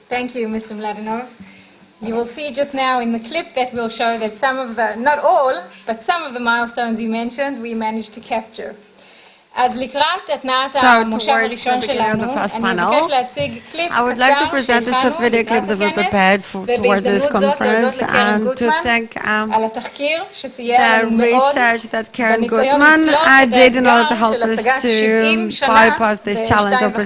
Thank you, Mr. Mladenov. You will see just now in the clip that will show that some of the, not all, but some of the milestones you mentioned, we managed to capture. אז לקראת התנעת המושב הראשון שלנו, אני מבקש להציג קליפ קצר שהכנו לקראת הכנס, ובהזדמנות זאת להודות לקרן גוטמן על התחקיר שסייע לנו מאוד בניסיון לצלוח את האתגר של הצגת 70 שנה ב2.5 דקות.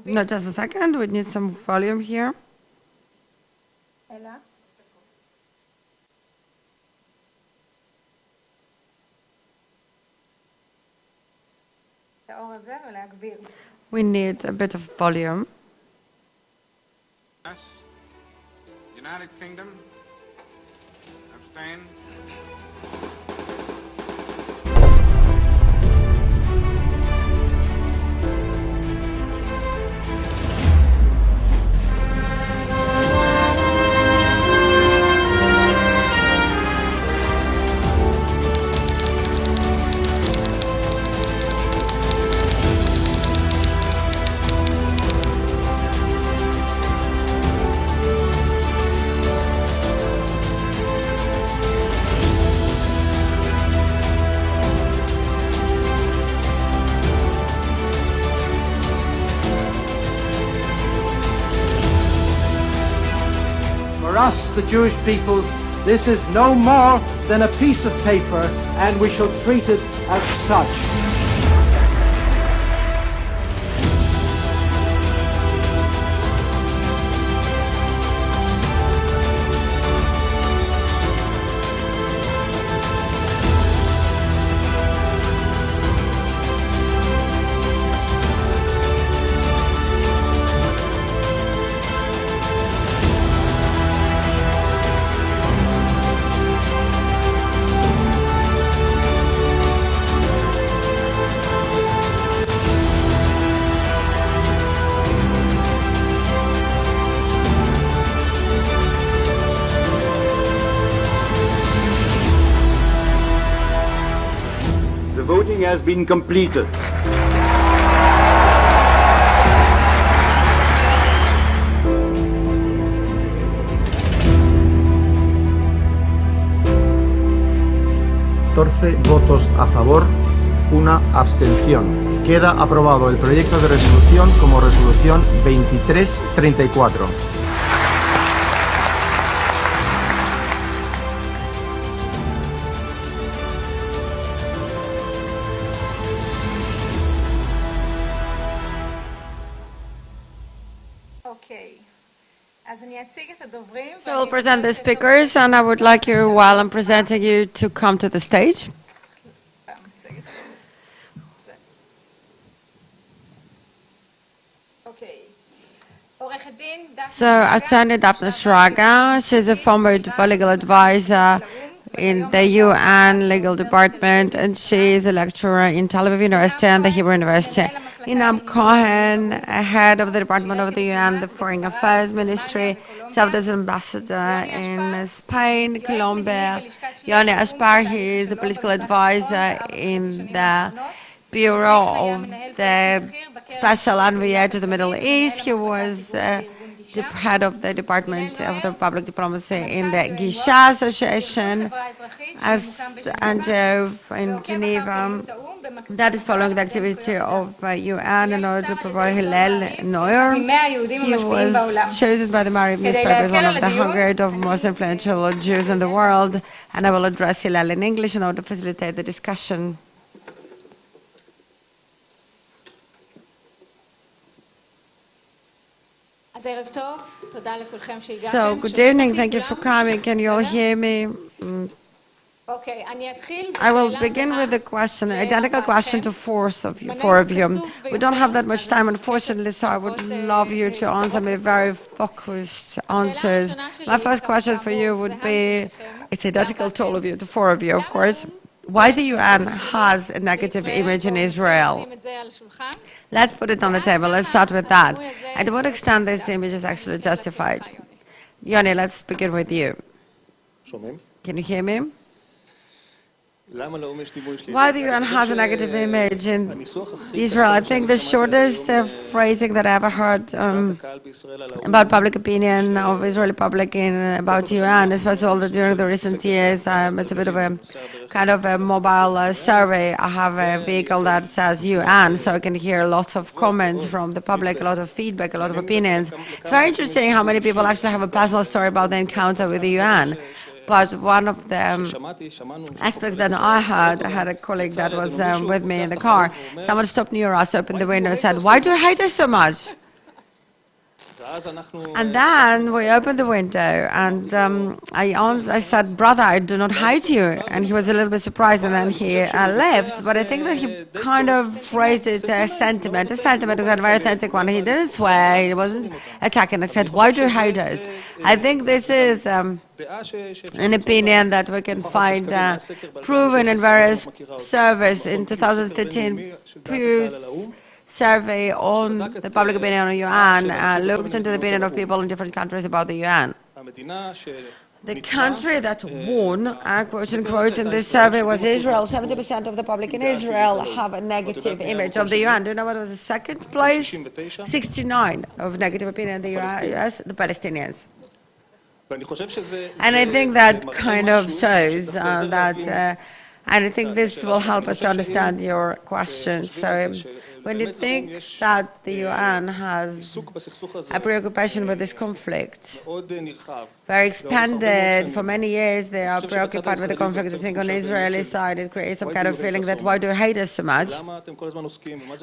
No, just a second. We need some volume here. We need a bit of volume. Yes. United Kingdom. Abstain. For us, the Jewish people, this is no more than a piece of paper, and we shall treat it as such. Voting has been completed. Votos a favor, una abstención. Queda aprobado el proyecto de resolución como resolución 2334. So I will present the speakers, and I would like you, while I'm presenting you, to come to the stage. So Attorney Daphna Shraga, she's a former legal advisor in the UN Legal Department, and she is a lecturer in Tel Aviv University and the Hebrew University. Yinam Cohen, head of the Department of the UN, the Foreign Affairs Ministry, served as ambassador in Spain, Colombia. Eshpar, he is a political advisor in the Bureau of the Special Envoy to the Middle East. He was the head of the Department of the Public Diplomacy in the Gisha Association as NGO in Geneva. That is following the activity of UN in order to provide Hillel Neuer. He was chosen by the Marib newspaper as one of the 100 of most influential Jews in the world, and I will address Hillel in English in order to facilitate the discussion. So, good evening, thank you for coming. Can you all hear me? I will begin with a question, an identical question to four of you. We don't have that much time, unfortunately, so I would love you to answer me very focused answers. My first question for you would be, it's identical to all of you, to four of you, of course. why the UN has a negative image in Israel. Let's put it on the table. Let's start with that. And to what extent this image is actually justified? Yoni, let's begin with you. Can you hear me? Why the UN has a negative image in Israel? I think the shortest phrasing that I ever heard about public opinion of Israeli public about UN is, first of all, that during the recent years, it's a bit of a kind of a mobile survey. I have a vehicle that says UN, so I can hear lots of comments from the public, a lot of feedback, a lot of opinions. It's very interesting how many people actually have a personal story about the encounter with the UN. But one of the aspects that I had a colleague that was with me in the car. Someone stopped near us, opened the window and said, "Why do you hate us so much?" And then we opened the window and I said, "Brother, I do not hate you." And he was a little bit surprised and then he left. But I think that he kind of phrased it as a sentiment. The sentiment was a very authentic one. He didn't swear, he wasn't attacking. I said, "Why do you hate us?" I think this is an opinion that we can find proven in various surveys. In 2013, Pew's survey on the public opinion on UN looked into the opinion of people in different countries about the UN. The country that won, quote unquote, in this survey was Israel. 70% of the public in Israel have a negative image of the UN. Do you know what was the second place? 69 of negative opinion in the US, the Palestinians. And I think that kind of shows that, and I think this will help us to understand your question. So when you think that the UN has a preoccupation with this conflict, very expanded, for many years they are preoccupied with the conflict. I think on the Israeli side it creates some kind of feeling that why do you hate us so much?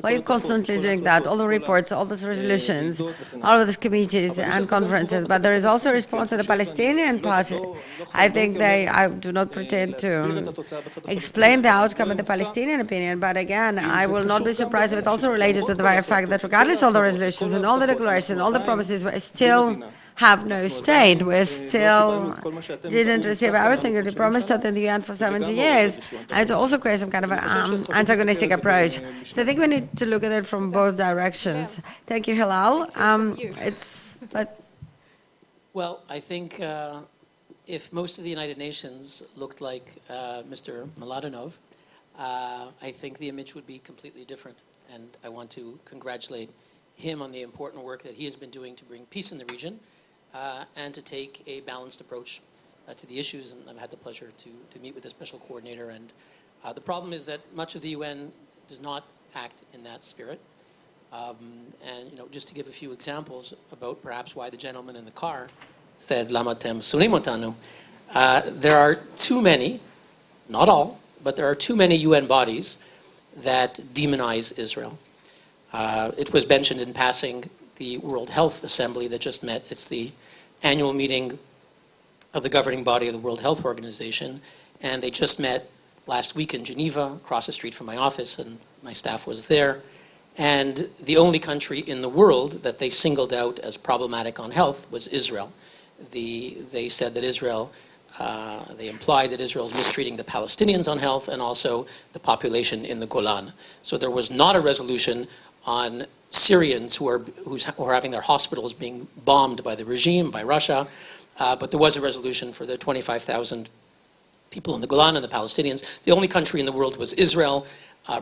Why are you constantly doing that? All the reports, all those resolutions, all of these committees and conferences, but there is also a response to the Palestinian party. I think I do not pretend to explain the outcome of the Palestinian opinion, but again, I will not be surprised if it also related to the very fact that regardless of all the resolutions and all the declarations, all the promises, we still have no state. We still didn't receive everything that we promised at the UN for 70 years. And to also create some kind of an antagonistic approach. So I think we need to look at it from both directions. Thank you, Hillel. Well, I think if most of the United Nations looked like Mr. Mladenov, I think the image would be completely different. And I want to congratulate him on the important work that he has been doing to bring peace in the region and to take a balanced approach to the issues. And I've had the pleasure to meet with the special coordinator. And the problem is that much of the UN does not act in that spirit. And just to give a few examples about perhaps why the gentleman in the car said, "Lama tem sunim otanu," there are too many, not all, but there are too many UN bodies that demonize Israel. It was mentioned in passing the World Health Assembly that just met. It's the annual meeting of the governing body of the World Health Organization, and they just met last week in Geneva, across the street from my office, and my staff was there. And the only country in the world that they singled out as problematic on health was Israel. They said that Israel, they implied that Israel is mistreating the Palestinians on health and also the population in the Golan. So there was not a resolution on Syrians who are having their hospitals being bombed by the regime, by Russia, but there was a resolution for the 25,000 people in the Golan and the Palestinians. The only country in the world was Israel.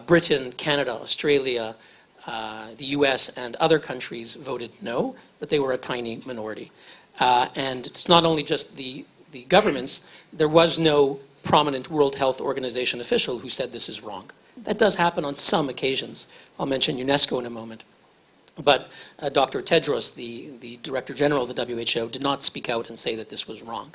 Britain, Canada, Australia, the US, and other countries voted no, but they were a tiny minority. And it's not only just the governments, there was no prominent World Health Organization official who said this is wrong. That does happen on some occasions. I'll mention UNESCO in a moment. But Dr. Tedros, the Director General of the WHO, did not speak out and say that this was wrong.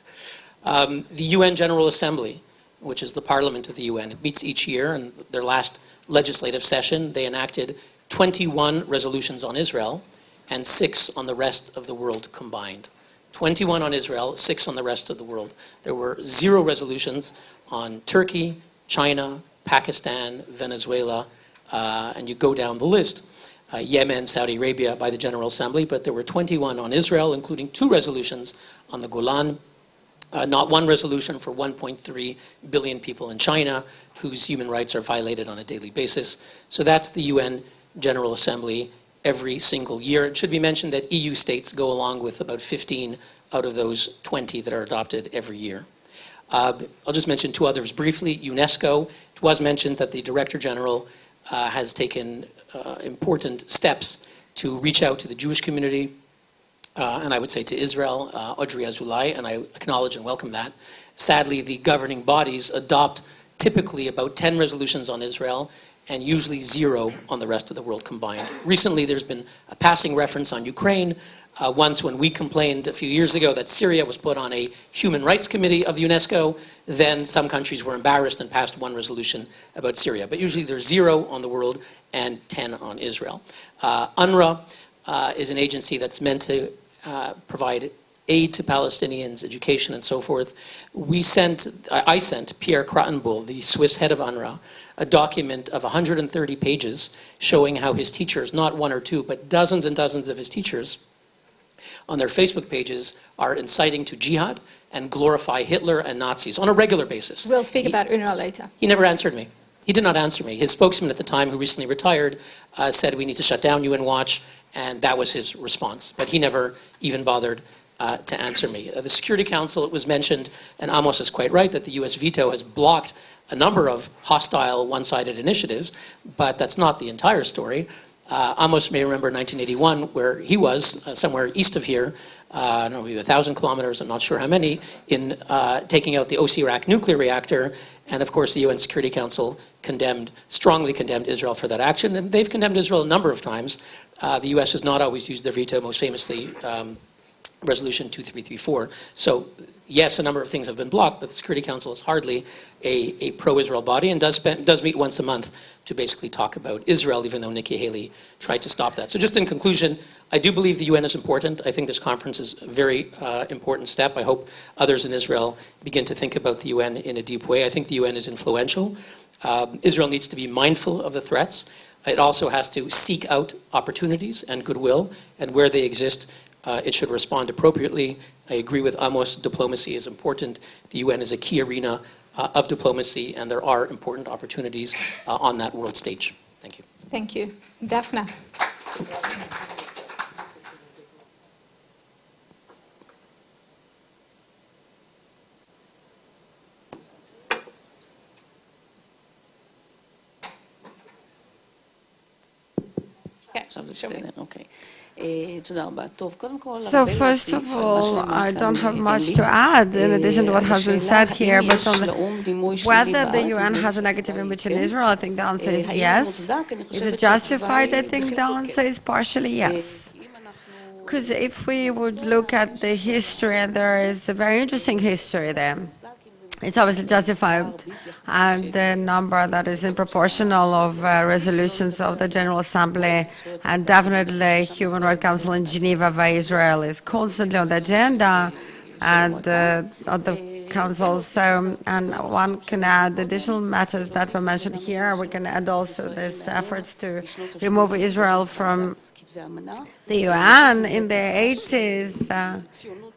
The UN General Assembly, which is the parliament of the UN, it meets each year, and their last legislative session, they enacted 21 resolutions on Israel and 6 on the rest of the world combined. 21 on Israel, 6 on the rest of the world. There were 0 resolutions on Turkey, China, Pakistan, Venezuela, and you go down the list. Yemen, Saudi Arabia by the General Assembly, but there were 21 on Israel, including 2 resolutions on the Golan not one resolution for 1.3 billion people in China whose human rights are violated on a daily basis. So that's the UN General Assembly every single year. It should be mentioned that EU states go along with about 15 out of those 20 that are adopted every year. I'll just mention two others briefly. UNESCO, it was mentioned that the Director General has taken important steps to reach out to the Jewish community, and I would say to Israel, Audrey Azoulay, and I acknowledge and welcome that. Sadly, the governing bodies adopt typically about 10 resolutions on Israel and usually 0 on the rest of the world combined. Recently, there's been a passing reference on Ukraine. Once when we complained a few years ago that Syria was put on a Human Rights Committee of UNESCO, then some countries were embarrassed and passed one resolution about Syria. But usually there's 0 on the world and 10 on Israel. UNRWA is an agency that's meant to provide aid to Palestinians, education, and so forth. I sent Pierre Kratenbuhl, the Swiss head of UNRWA, a document of 130 pages showing how his teachers, not one or two, but dozens and dozens of his teachers, on their Facebook pages are inciting to jihad and glorify Hitler and Nazis on a regular basis. We'll speak about UNRWA later. He never answered me. He did not answer me. His spokesman at the time, who recently retired, said we need to shut down UN Watch, and that was his response. But he never even bothered to answer me. The Security Council, it was mentioned, and Amos is quite right, that the US veto has blocked a number of hostile, one-sided initiatives, but that's not the entire story. Amos may remember 1981, where he was, somewhere east of here, I don't know, maybe 1,000 kilometers, I'm not sure how many, in taking out the Osirak nuclear reactor, and of course the UN Security Council strongly condemned Israel for that action, and they've condemned Israel a number of times. The US has not always used their veto, most famously Resolution 2334. So yes, a number of things have been blocked, but the Security Council is hardly a pro-Israel body and does meet once a month to basically talk about Israel, even though Nikki Haley tried to stop that. So just in conclusion, I do believe the UN is important. I think this conference is a very important step. I hope others in Israel begin to think about the UN in a deep way. I think the UN is influential. Israel needs to be mindful of the threats. It also has to seek out opportunities and goodwill, and where they exist, it should respond appropriately. I agree with Amos, diplomacy is important. The UN is a key arena of diplomacy, and there are important opportunities on that world stage. Thank you. Thank you. Daphna. Okay. So first of all, I don't have much to add in addition to what has been said here, but on whether the UN has a negative image in Israel, I think the answer is yes. Is it justified? I think the answer is partially yes. Because if we would look at the history, and there is a very interesting history there, it's obviously justified, and the number that is in proportional of resolutions of the General Assembly, and definitely Human Rights Council in Geneva by Israel is constantly on the agenda, and on the Council. So, and one can add additional matters that were mentioned here. We can add also this efforts to remove Israel from the UN in the 80s,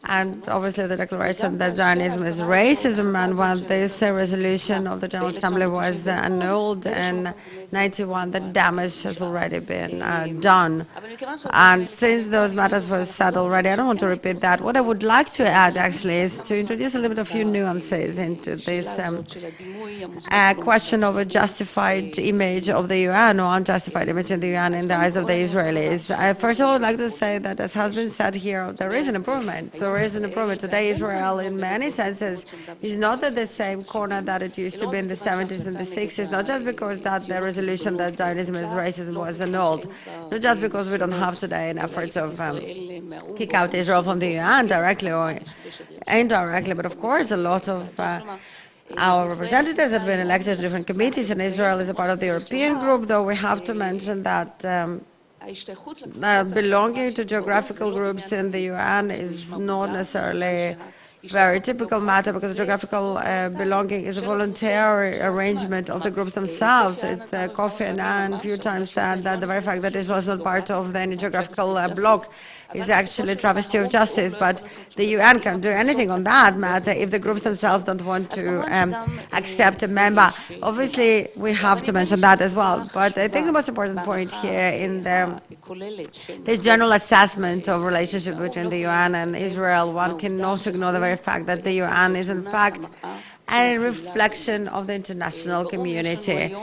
and obviously the declaration that Zionism is racism, and when this resolution of the General Assembly was annulled in 91, the damage has already been done. And since those matters were said already, I don't want to repeat that. What I would like to add actually is to introduce a little bit of few nuances into this question of a justified image of the UN or unjustified image of the UN in the eyes of the Israelis. First of all, I'd like to say that, as has been said here, there is an improvement. There is an improvement. Today, Israel, in many senses, is not at the same corner that it used to be in the 70s and the 60s, not just because that the resolution that Zionism is racism was annulled, not just because we don't have today an effort of kick out Israel from the UN directly or indirectly, but of course a lot of our representatives have been elected to different committees, and Israel is a part of the European group, though we have to mention that belonging to geographical groups in the UN is not necessarily very typical matter because geographical belonging is a voluntary arrangement of the groups themselves. It's Kofi Annan a few times said that the very fact that Israel is not part of any geographical bloc is actually a travesty of justice, but the UN can't do anything on that matter if the groups themselves don't want to accept a member. Obviously, we have to mention that as well, but I think the most important point here in this general assessment of relationship between the UN and Israel, one can also ignore the very fact that the UN is in fact a reflection of the international community.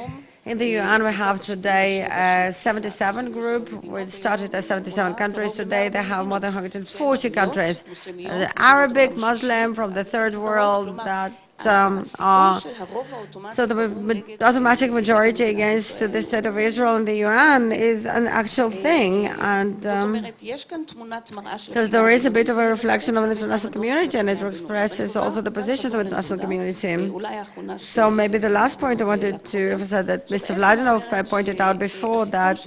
In the UN, we have today a 77 group. We started as 77 countries. Today, they have more than 140 countries. The Arabic, Muslim, from the third world that are so the automatic majority against the state of Israel in the UN is an actual thing, and so there is a bit of a reflection of the international community, and it expresses also the positions of the international community. So maybe the last point I wanted to emphasize that Mr. Vladanov pointed out before that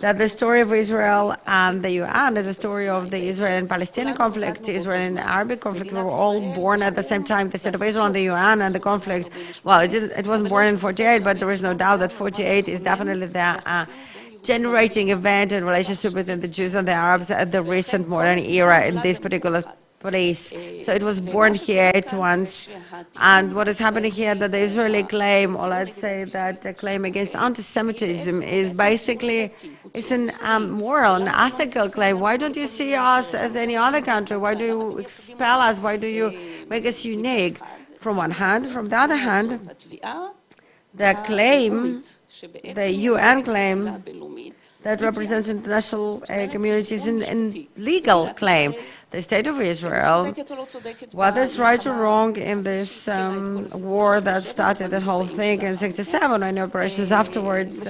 that the story of Israel and the UN is a story of the Israeli and Palestinian conflict, the Israeli and Arabic conflict. We were all born at the same time. The state of Israel and the UN and the conflict, well, it wasn't born in 48, but there is no doubt that 48 is definitely the generating event in relationship between the Jews and the Arabs at the recent modern era in this particular place. So it was born here at once. And what is happening here, that the Israeli claim, or let's say that the claim against anti-Semitism is basically, it's a moral and ethical claim. Why don't you see us as any other country? Why do you expel us? Why do you make us unique? From one hand. From the other hand, the claim, the UN claim that represents international communities in legal claim. The state of Israel, whether it's right or wrong in this war that started the whole thing in 1967 and operations afterwards,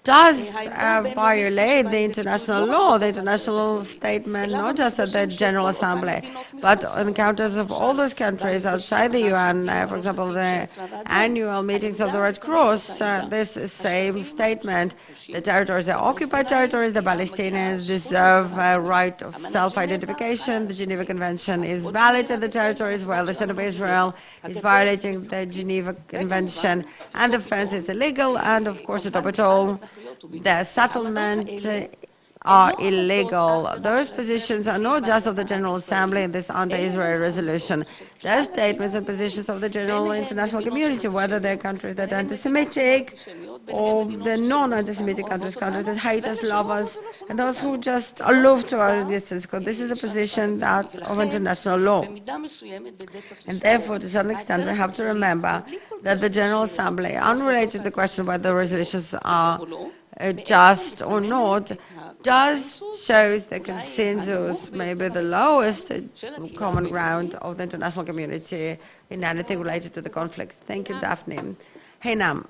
does violate the international law, the international statement, not just at the General Assembly, but on encounters of all those countries outside the UN, for example, the annual meetings of the Red Cross, this same statement. The territories are occupied territories, the Palestinians deserve a right of self-identification, the Geneva Convention is valid in the territories, while the state of Israel is violating the Geneva Convention, and the fence is illegal, and of course, to top it all, the settlement are illegal. Those positions are not just of the General Assembly in this anti-Israel resolution. They are statements and positions of the general international community, whether they're countries that are anti-Semitic or the non-anti-Semitic countries, countries that hate us, love us, and those who just are aloof to our distance, because this is a position that's of international law. And therefore, to some extent, we have to remember that the General Assembly, unrelated to the question whether the resolutions are just or not, shows the consensus, maybe the lowest common ground of the international community in anything related to the conflict. Thank you, Daphne. Yinam.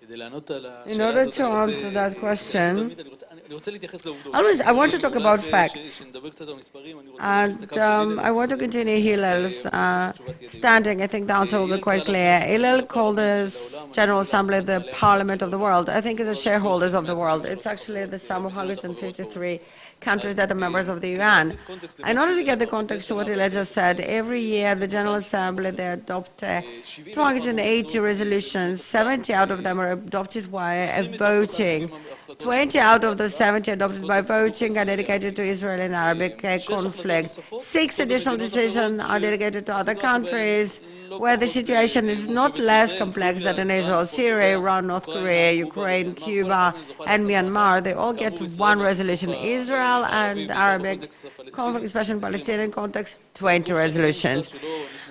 In order to answer that question, I want to talk about facts, and I want to continue Hillel's standing. I think the answer will be quite clear. Hillel called the General Assembly the Parliament of the world. I think it's the shareholders of the world. It's actually the sum of 153 countries that are members of the UN. In order to get the context to what Hillel just said, every year the General Assembly, they adopt 280 resolutions. 70 out of them are adopted via voting. 20 out of the 70 adopted by voting are dedicated to Israel and Arabic conflict. 6 additional decisions are dedicated to other countries where the situation is not less complex than in Israel, Syria, Iran, North Korea, Ukraine, Cuba, and Myanmar. They all get one resolution. Israel and Arabic conflict, especially in Palestinian context, 20 resolutions.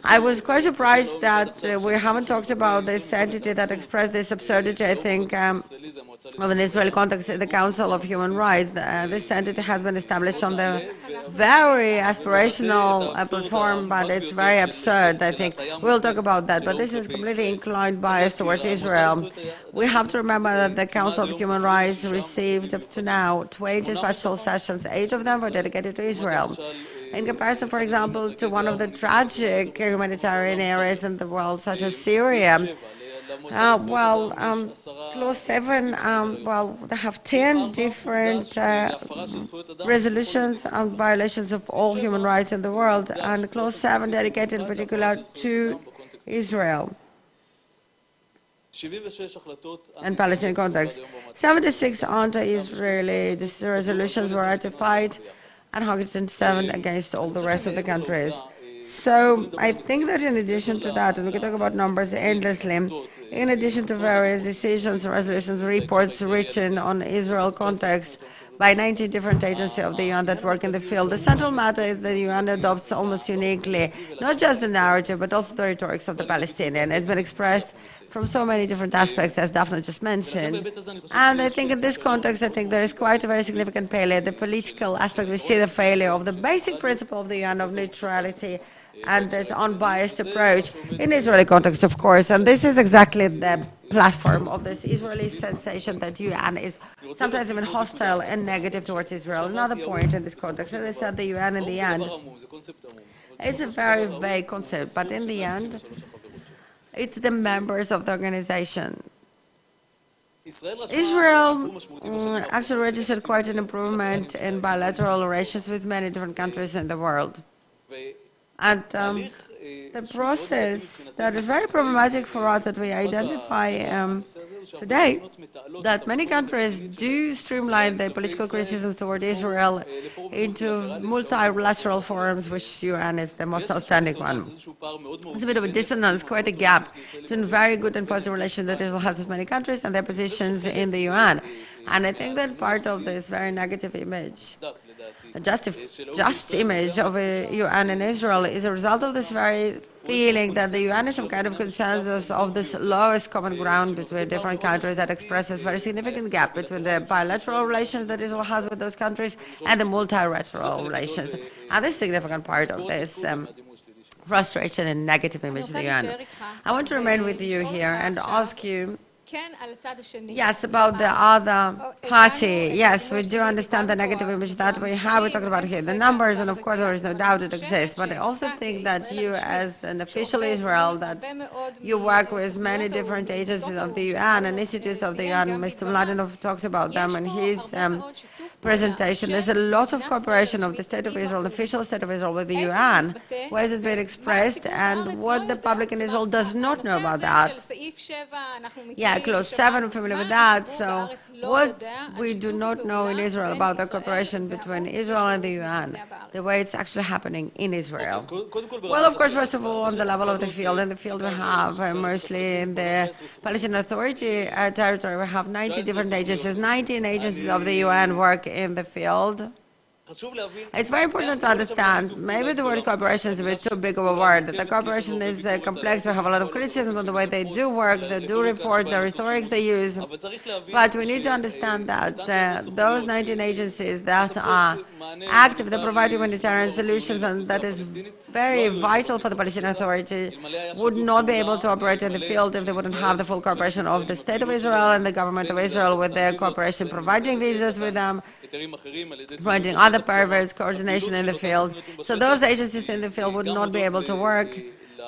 I was quite surprised that we haven't talked about this entity that expressed this absurdity, I think, of an Israeli context in the Council of Human Rights. This entity has been established on the very aspirational platform, but it's very absurd, I think. We'll talk about that, but this is completely inclined bias towards Israel. We have to remember that the Council of Human Rights received up to now 20 special sessions. 8 of them were dedicated to Israel. In comparison, for example, to one of the tragic humanitarian areas in the world, such as Syria, Clause 7, they have 10 different resolutions on violations of all human rights in the world, and Clause 7 dedicated in particular to Israel and Palestinian context. 76 anti-Israeli resolutions were ratified and 107 against all the rest of the countries. So I think that in addition to that, and we can talk about numbers endlessly, in addition to various decisions, resolutions, reports written on Israel context by 19 different agencies of the UN that work in the field, the central matter is that the UN adopts almost uniquely not just the narrative but also the rhetorics of the Palestinian. It's been expressed from so many different aspects, as Daphna just mentioned. And I think in this context, I think there is quite a very significant failure. The political aspect, we see the failure of the basic principle of the UN of neutrality and its unbiased approach in Israeli context, of course. And this is exactly the platform of this Israeli sensation that UN is sometimes even hostile and negative towards Israel. Another point in this context, as I said, the UN in the end, it's a very vague concept, but in the end, it's the members of the organization. Israel actually registered quite an improvement in bilateral relations with many different countries in the world. And the process that is very problematic for us that we identify today, that many countries do streamline their political criticism toward Israel into multilateral forums, which UN is the most outstanding one. It's a bit of a dissonance, quite a gap between very good and positive relations that Israel has with many countries and their positions in the UN. And I think that part of this very negative image, a just image of a UN in Israel is a result of this very feeling that the UN is some kind of consensus of this lowest common ground between different countries that expresses very significant gap between the bilateral relations that Israel has with those countries and the multilateral relations. And this is a significant part of this frustration and negative image of the UN. I want to remain with you here and ask you, yes, about the other party. Yes, we do understand the negative image that we have. We're talking about here the numbers, and of course there is no doubt it exists. But I also think that you, as an official Israel, that you work with many different agencies of the UN and institutes of the UN. Mr. Mladenov talks about them in his presentation. There's a lot of cooperation of the State of Israel, the official State of Israel, with the UN. Where is it being expressed, and what the public in Israel does not know about that? Yeah, Clause 7, I'm familiar with that. So what we do not know in Israel about the cooperation between Israel and the UN, the way it's actually happening in Israel. Well, of course, first of all, on the level of the field. In the field we have mostly in the Palestinian Authority territory, we have 90 different agencies. 19 agencies of the UN work in the field. It's very important to understand, maybe the word cooperation is a bit too big of a word. The cooperation is complex. We have a lot of criticism on the way they do work, they do report, the rhetorics they use. But we need to understand that those 19 agencies that are active, they provide humanitarian solutions, and that is very vital for the Palestinian Authority, would not be able to operate in the field if they wouldn't have the full cooperation of the State of Israel and the government of Israel with their cooperation, providing visas with them, providing other permits, coordination in the field. So those agencies in the field would not be able to work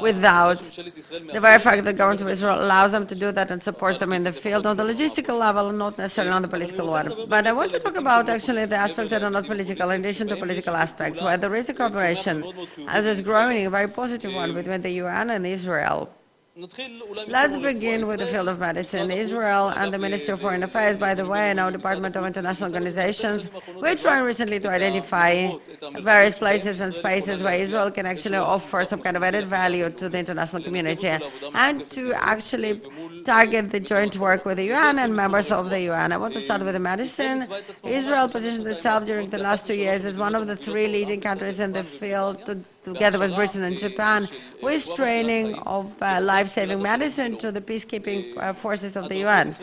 without the very fact that the government of Israel allows them to do that and supports them in the field on the logistical level, not necessarily on the political one. But I want to talk about actually the aspects that are not political, in addition to political aspects, where there is a cooperation, as is growing, a very positive one between the UN and Israel. Let's begin with the field of medicine. Israel and the Ministry of Foreign Affairs, by the way, and our Department of International Organizations, we're trying recently to identify various places and spaces where Israel can actually offer some kind of added value to the international community and to actually target the joint work with the UN and members of the UN. I want to start with the medicine. Israel positioned itself during the last 2 years as one of the 3 leading countries in the field, together with Britain and Japan, with training of life-saving medicine to the peacekeeping forces of the UN.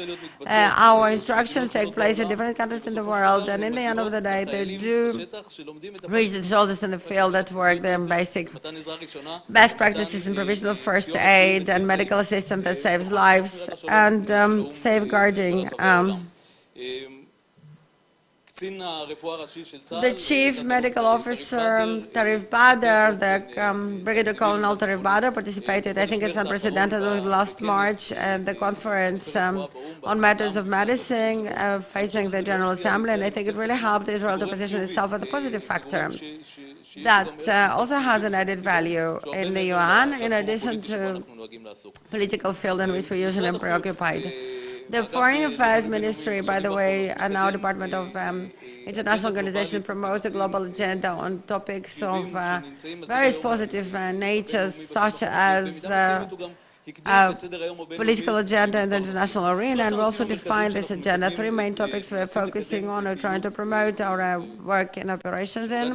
Our instructions take place in different countries in the world, and in the end of the day, they do reach the soldiers in the field that work their basic best practices in provision of first aid and medical assistance that saves lives and safeguarding The Chief Medical Officer, Tarif Bader, the Brigadier Colonel Tarif Bader participated. I think it's unprecedented last March at the conference on matters of medicine facing the General Assembly, and I think it really helped Israel to position itself as a positive factor that also has an added value in the UN, in addition to political field in which we usually are preoccupied. The Foreign Affairs Ministry, by the way, and our Department of International Organization promotes a global agenda on topics of various positive natures, such as political agenda in the international arena, and we also define this agenda. Three main topics we're focusing on or trying to promote our work in operations in.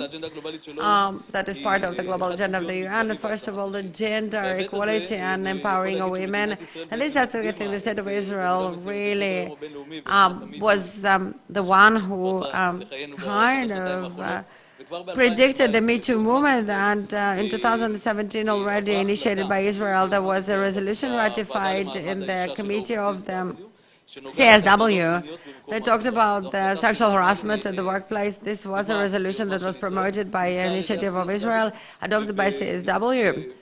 That is part of the global agenda of the UN. First of all, the gender equality and empowering of women. And this aspect, I think the State of Israel really was the one who kind of predicted the Me Too movement, and in 2017 already initiated by Israel, there was a resolution ratified in the committee of the CSW that talked about the sexual harassment in the workplace. This was a resolution that was promoted by an initiative of Israel, adopted by CSW.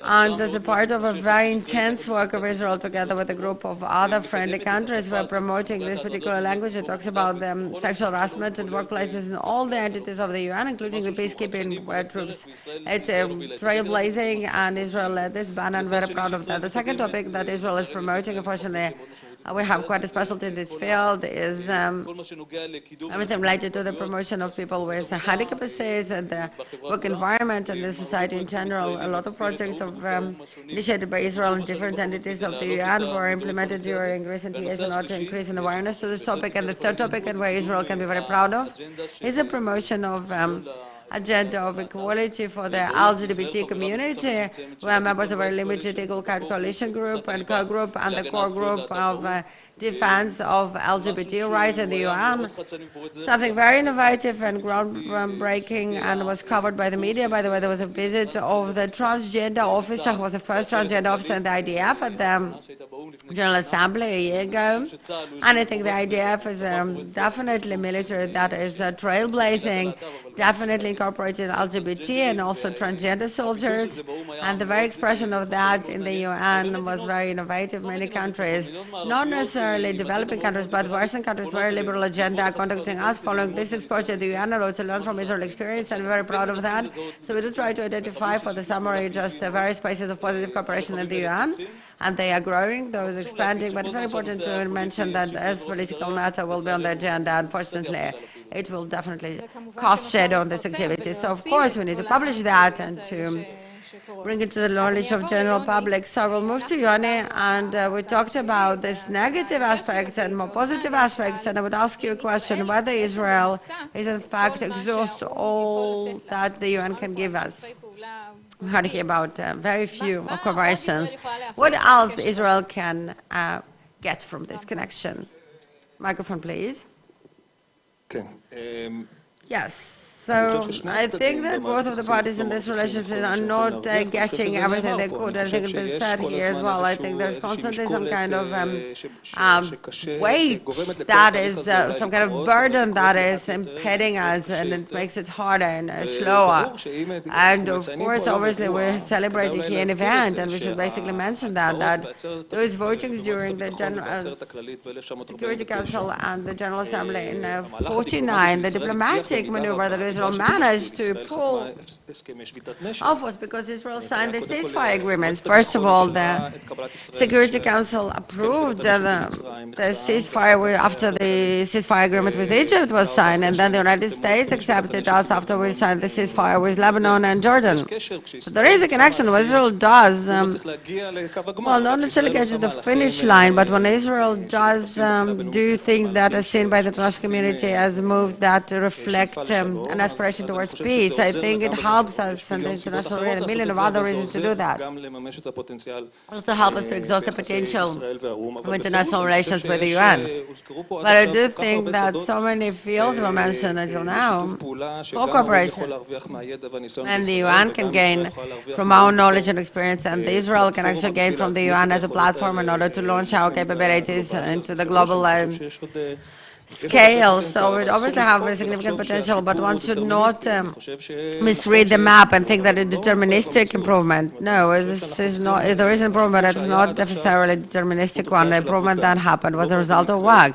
And as a part of a very intense work of Israel together with a group of other friendly countries, we're promoting this particular language. It talks about the sexual harassment in workplaces in all the entities of the UN, including the peacekeeping troops. It's trailblazing, and Israel led this ban, and we're very proud of that. The second topic that Israel is promoting, unfortunately, we have quite a specialty in this field, is everything related to the promotion of people with handicaps and the work environment and the society in general. A lot of projects initiated by Israel and different entities of the UN were implemented during recent years in order to increase awareness to this topic. And the third topic, and where Israel can be very proud of, is the promotion of agenda of equality for the LGBT community. We are members of a limited Equal Coalition group and co-group and the core group of defense of LGBT rights in the UN. Something very innovative and groundbreaking, and was covered by the media. By the way, there was a visit of the transgender officer, who was the first transgender officer in the IDF at the General Assembly a year ago. And I think the IDF is definitely military that is trailblazing, definitely incorporating LGBT and also transgender soldiers. And the very expression of that in the UN was very innovative. Many countries, not necessarily developing countries, but Western countries, very liberal agenda conducting us, following this exposure to the UN, and to learn from Israel experience, and we're very proud of that. So we do try to identify for the summary just the various spaces of positive cooperation in the UN, and they are growing, those expanding, but it's very important to mention that as political matter will be on the agenda, unfortunately, it will definitely cast shadow on this activity. So of course we need to publish that and to bring it to the knowledge of general public. So we'll move to Yoni, and we talked about this negative aspects and more positive aspects, and I would ask you a question, whether Israel is in fact exhausts all that the UN can give us. We heard here about very few corporations. What else Israel can get from this connection? Microphone, please. Okay. Yes. So I think that both of the parties in this relationship are not getting everything they could. I think it's been said here as well. I think there's constantly some kind of weight that is, some kind of burden that is impeding us, and it makes it harder and slower. And of course, obviously, we're celebrating here an event, and we should basically mention that those votings during the Security Council and the General Assembly in 49, the diplomatic maneuver that Israel managed to pull off was because Israel signed the ceasefire agreements. First of all, the Security Council approved the ceasefire after the ceasefire agreement with Egypt was signed, and then the United States accepted us after we signed the ceasefire with Lebanon and Jordan. So there is a connection. What Israel does, well, not necessarily get to the finish line, but when Israel does do things that are seen by the international community as moves that reflect an aspiration towards peace, I think it helps us and the international arena, a million of other reasons to do that. Also help us to exhaust the potential of international relations with the UN. But I do think that so many fields were mentioned until now for cooperation. And the UN can gain from our knowledge and experience, and Israel can actually gain from the UN as a platform in order to launch our capabilities into the global scale, so it obviously have a significant potential, but one should not misread the map and think that a deterministic improvement. No, this is not, there is an improvement, but it's not necessarily a deterministic one. The improvement that happened was a result of work.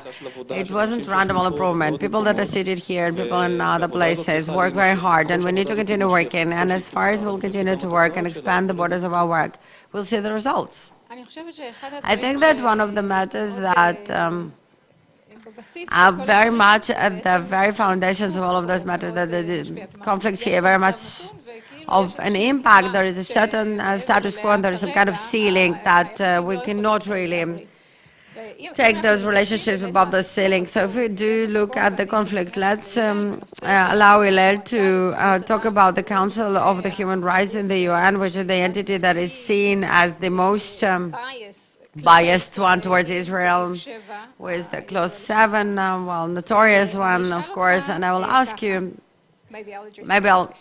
It wasn't random improvement. People that are seated here and people in other places work very hard, and we need to continue working. And as far as we'll continue to work and expand the borders of our work, we'll see the results. I think that one of the matters that are very much at the very foundations of all of those matters, that the conflicts here very much of an impact. There is a certain status quo, and there is some kind of ceiling that we cannot really take those relationships above the ceiling. So if we do look at the conflict, let's allow Hillel to talk about the Council of the Human Rights in the UN, which is the entity that is seen as the most biased one towards Israel, with the Clause 7, well, notorious one, of course. And I will ask you, maybe I'll.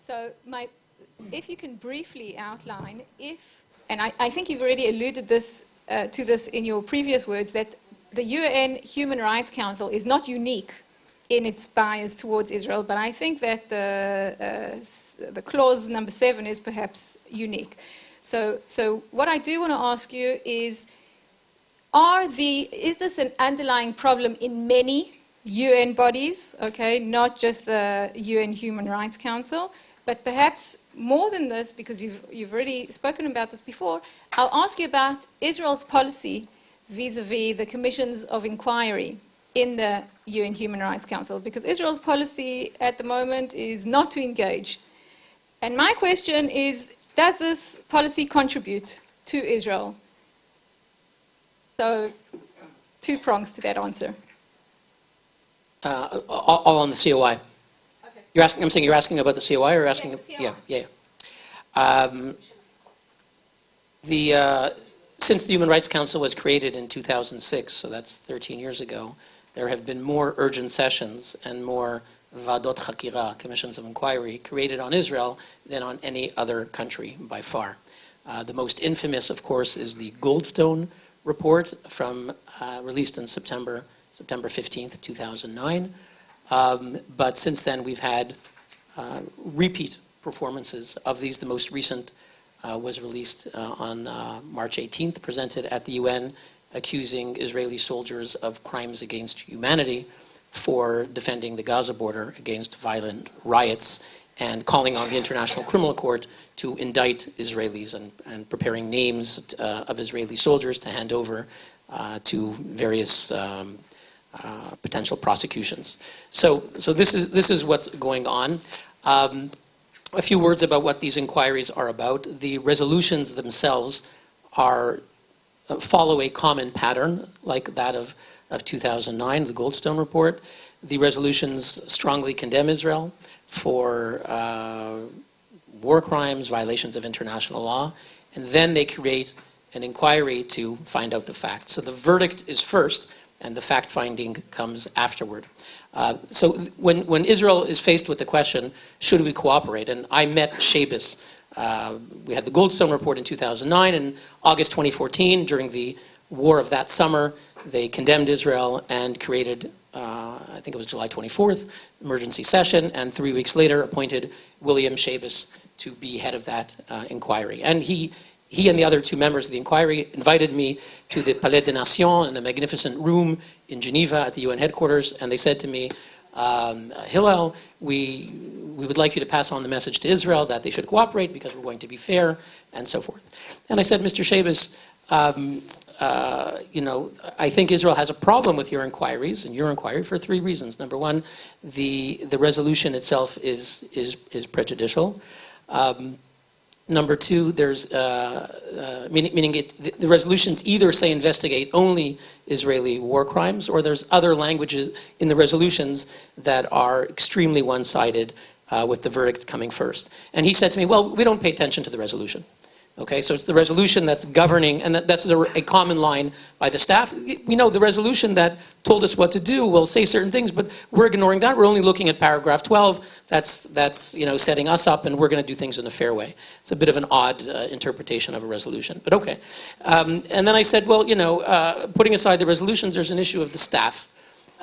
So if you can briefly outline, and I think you've already alluded to this in your previous words, that the UN Human Rights Council is not unique in its bias towards Israel, but I think that the clause number 7 is perhaps unique. So what I do want to ask you is this an underlying problem in many UN bodies, okay, not just the UN Human Rights Council, but perhaps more than this, because you've already spoken about this before, I'll ask you about Israel's policy vis-a-vis the commissions of inquiry in the UN Human Rights Council, because Israel's policy at the moment is not to engage. And my question is, does this policy contribute to Israel? So, 2 prongs to that answer. All on the COI. Okay. I'm saying you're asking about the COI, or asking? Yes, the COI. Since the Human Rights Council was created in 2006, so that's 13 years ago, there have been more urgent sessions and more vadot chakira, commissions of inquiry, created on Israel than on any other country by far. The most infamous, of course, is the Goldstone report released in September 15th, 2009. But since then, we've had repeat performances of these. The most recent was released on March 18th, presented at the UN, accusing Israeli soldiers of crimes against humanity for defending the Gaza border against violent riots, and calling on the International Criminal Court to indict Israelis and preparing names of Israeli soldiers to hand over to various potential prosecutions. So this is what's going on. A few words about what these inquiries are about. The resolutions themselves follow a common pattern like that of 2009, the Goldstone report. The resolutions strongly condemn Israel for war crimes, violations of international law, and then they create an inquiry to find out the facts. So the verdict is first, and the fact-finding comes afterward. So when Israel is faced with the question, should we cooperate? And I met Shabbos. We had the Goldstone report in 2009. In August 2014, during the war of that summer, they condemned Israel and created, I think it was July 24th, emergency session, and 3 weeks later appointed William Shabbos to be head of that inquiry. And he and the other 2 members of the inquiry invited me to the Palais des Nations in a magnificent room in Geneva at the UN headquarters, and they said to me, Hillel, we would like you to pass on the message to Israel that they should cooperate because we're going to be fair, and so forth. And I said, Mr. Shabbos, I think Israel has a problem with your inquiries and your inquiry for 3 reasons. Number one, the resolution itself is prejudicial. Number 2, there's the resolutions either say investigate only Israeli war crimes, or there's other languages in the resolutions that are extremely one-sided with the verdict coming first. And he said to me, well, we don't pay attention to the resolution. Okay, so it's the resolution that's governing, and that's a common line by the staff. We know the resolution that told us what to do will say certain things, but we're ignoring that. We're only looking at paragraph 12. That's setting us up, and we're going to do things in a fair way. It's a bit of an odd interpretation of a resolution, but okay. And then I said, well, putting aside the resolutions, there's an issue of the staff.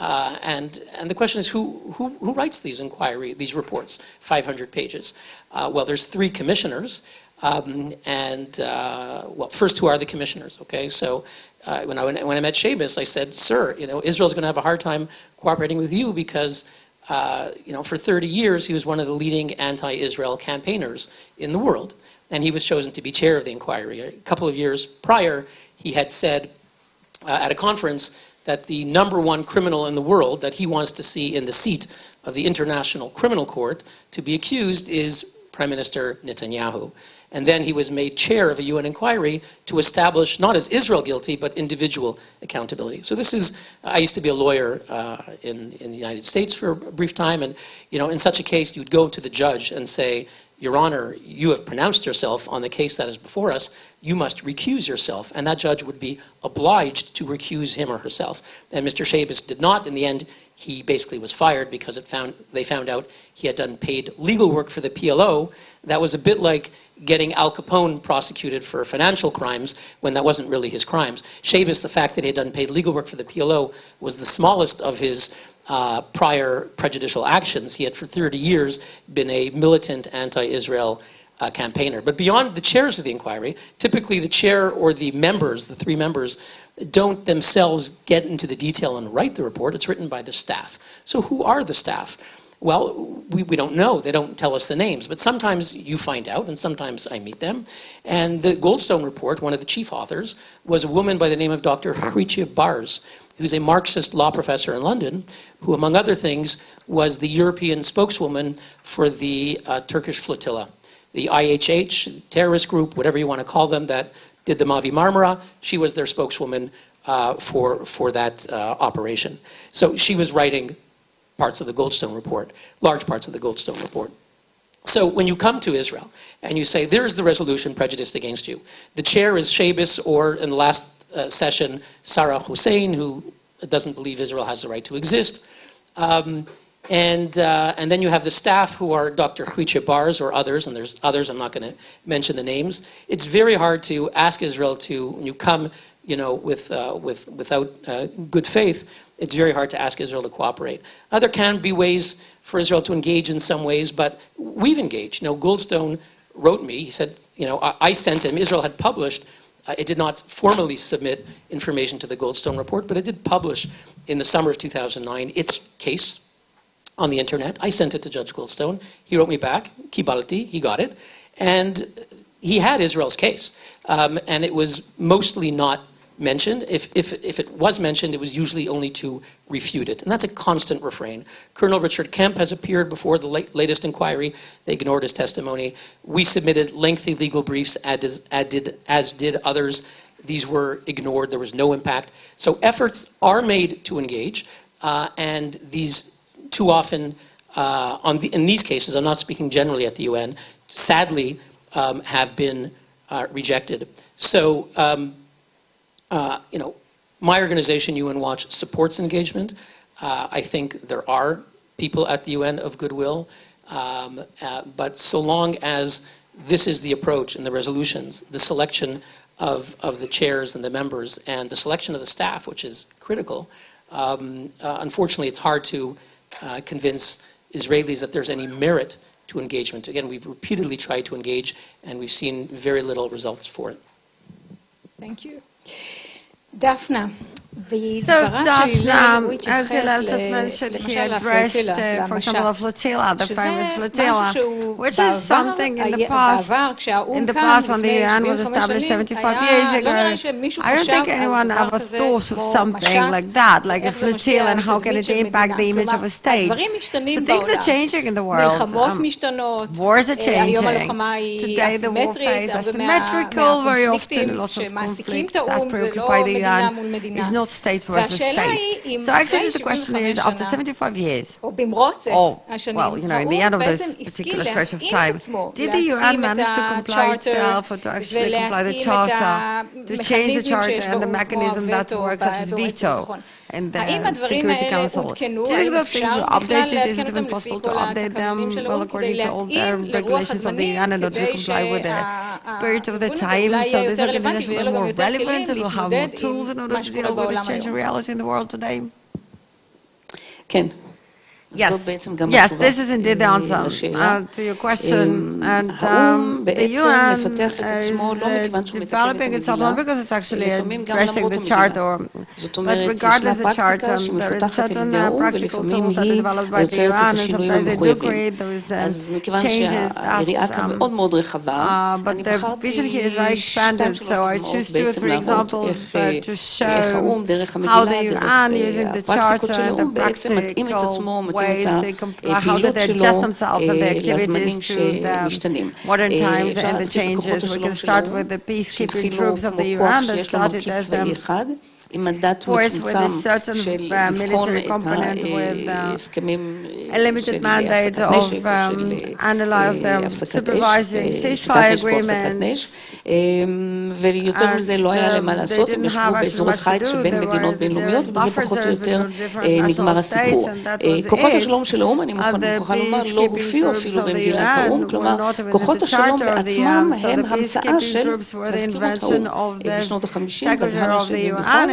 And the question is, who writes these reports, 500 pages? Well, there's 3 commissioners. Well, first, who are the commissioners? Okay, so when I met Shabis, I said, "Sir, Israel's going to have a hard time cooperating with you because, for 30 years he was one of the leading anti-Israel campaigners in the world, and he was chosen to be chair of the inquiry. A couple of years prior, he had said at a conference that the #1 criminal in the world that he wants to see in the seat of the International Criminal Court to be accused is Prime Minister Netanyahu." And then he was made chair of a UN inquiry to establish, not as Israel guilty, but individual accountability. So this is, I used to be a lawyer in the United States for a brief time, and in such a case, you'd go to the judge and say, "Your Honor, you have pronounced yourself on the case that is before us. You must recuse yourself." And that judge would be obliged to recuse him or herself. And Mr. Shabis did not. In the end, he basically was fired because they found out he had done paid legal work for the PLO. That was a bit like getting Al Capone prosecuted for financial crimes when that wasn't really his crimes. Shabis, the fact that he had done paid legal work for the PLO was the smallest of his prior prejudicial actions. He had for 30 years been a militant anti-Israel campaigner. But beyond the chairs of the inquiry, typically the chair or the members, the 3 members, don't themselves get into the detail and write the report. It's written by the staff. So who are the staff? Well, we don't know. They don't tell us the names. But sometimes you find out, and sometimes I meet them. And the Goldstone report, one of the chief authors, was a woman by the name of Dr. Hatuel-Radoshitzky, who's a Marxist law professor in London, who, among other things, was the European spokeswoman for the Turkish flotilla. The IHH, terrorist group, whatever you want to call them, that did the Mavi Marmara, she was their spokeswoman for that operation. So she was writing parts of the Goldstone report, large parts of the Goldstone report. So when you come to Israel and you say, there's the resolution prejudiced against you, the chair is Shabis, or in the last session, Sarah Hussein, who doesn't believe Israel has the right to exist. And then you have the staff, who are Dr. Hatuel-Radoshitzky or others, and there's others, I'm not going to mention the names. It's very hard to ask Israel to, when you come without good faith, it's very hard to ask Israel to cooperate. There can be ways for Israel to engage in some ways, but we've engaged. Goldstone wrote me, he said, I sent him, Israel had published, it did not formally submit information to the Goldstone report, but it did publish in the summer of 2009 its case on the internet. I sent it to Judge Goldstone. He wrote me back, Kibalti, he got it, and he had Israel's case. And it was mostly not mentioned. If it was mentioned, it was usually only to refute it. And that's a constant refrain. Colonel Richard Kemp has appeared before the latest inquiry. They ignored his testimony. We submitted lengthy legal briefs, as did others. These were ignored. There was no impact. So efforts are made to engage, and these too often, in these cases, I'm not speaking generally at the UN, sadly have been rejected. So, my organization, UN Watch, supports engagement. I think there are people at the UN of goodwill, but so long as this is the approach in the resolutions, the selection of the chairs and the members, and the selection of the staff, which is critical, unfortunately it's hard to convince Israelis that there's any merit to engagement. Again, we've repeatedly tried to engage, and we've seen very little results for it. Thank you. Daphna. So Daphna, as Hillel just mentioned, he addressed, for example, the flotilla, the famous flotilla, which is something in the past when the UN was established 75 years ago. I don't think anyone ever thought of something like that, like a flotilla, and how can it impact the image of a state. So things are changing in the world. Wars are changing. Today the warfare is asymmetrical, very often lots of conflicts that preoccupy the UN is not state versus state. So actually the question is, after 75 years, in the end of this particular stretch of time, did the UN manage to comply itself, or to actually comply the Charter, to change the Charter and the mechanism that works, such as veto in the Security Council? Do you think those things were updated? Is it even possible to update them well according to all the regulations of the UN and not to comply with the spirit of the time, so this organization will be more relevant and will have more tools in order to deal with this changing reality in the world today? כן. Yes, yes, this is indeed the answer to your question. And the UN is developing itself not because it's actually addressing the charter, but regardless of the charter, there is certain practical tools that are developed by the UN, and sometimes they do create those changes. But the vision here is very expanded, so I choose 2 or 3 examples to show how the UN, using the charter and the practical ways they comply, how do they adjust themselves and their activities to the modern times and the changes. We can start with the peacekeeping troops of the UN that started as force with a certain military component with a limited mandate of supervising ceasefire agreements. ויותר מזה לא היה להם מה לעשות, הם ישבו באזורי חיץ שבין מדינות בינלאומיות, וזה פחות או יותר נגמר הסיפור. כוחות השלום של האו"ם, אני מוכרחה לומר, לא הופיעו אפילו במגילת האו"ם, כלומר, כוחות השלום בעצמם הם המצאה של מזכירות האו"ם. בשנות ה-50, דברה של מיוחד,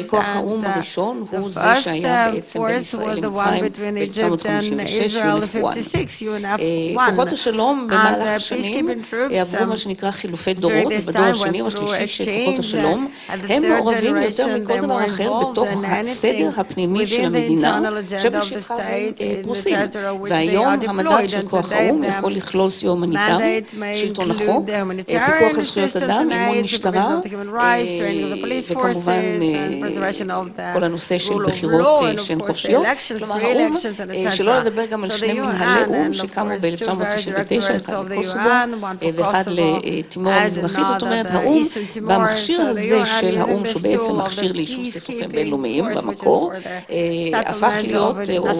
וכוח האו"ם הראשון הוא זה שהיה בעצם בין ישראל למצרים ב-1956 ו-1. כוחות השלום במהלך השנים עברו מה שנקרא חילופי דורות, ובדור השני או השלישי של כוחות השלום, הם מעורבים יותר מכל דבר אחר בתוך הסדר הפנימי של המדינה, שבשטחה הם פרוסים. והיום המדד של כוח האו"ם יכול לכלול סיוע הומניטרי, שלטון החוק, פיקוח על זכויות אדם, אימון משטרה, וכמובן כל הנושא של בחירות שהן חופשיות. כלומר, האו"ם, שלא לדבר גם על 2 מנהלי או"ם שקמו ב-1999, אחד לקוסובו ואחד לתימור המזרחית. זאת אומרת, האו"ם, במכשיר הזה של האו"ם, שהוא בעצם מכשיר ליישוב סכסוכים בינלאומיים במקור, הפך להיות,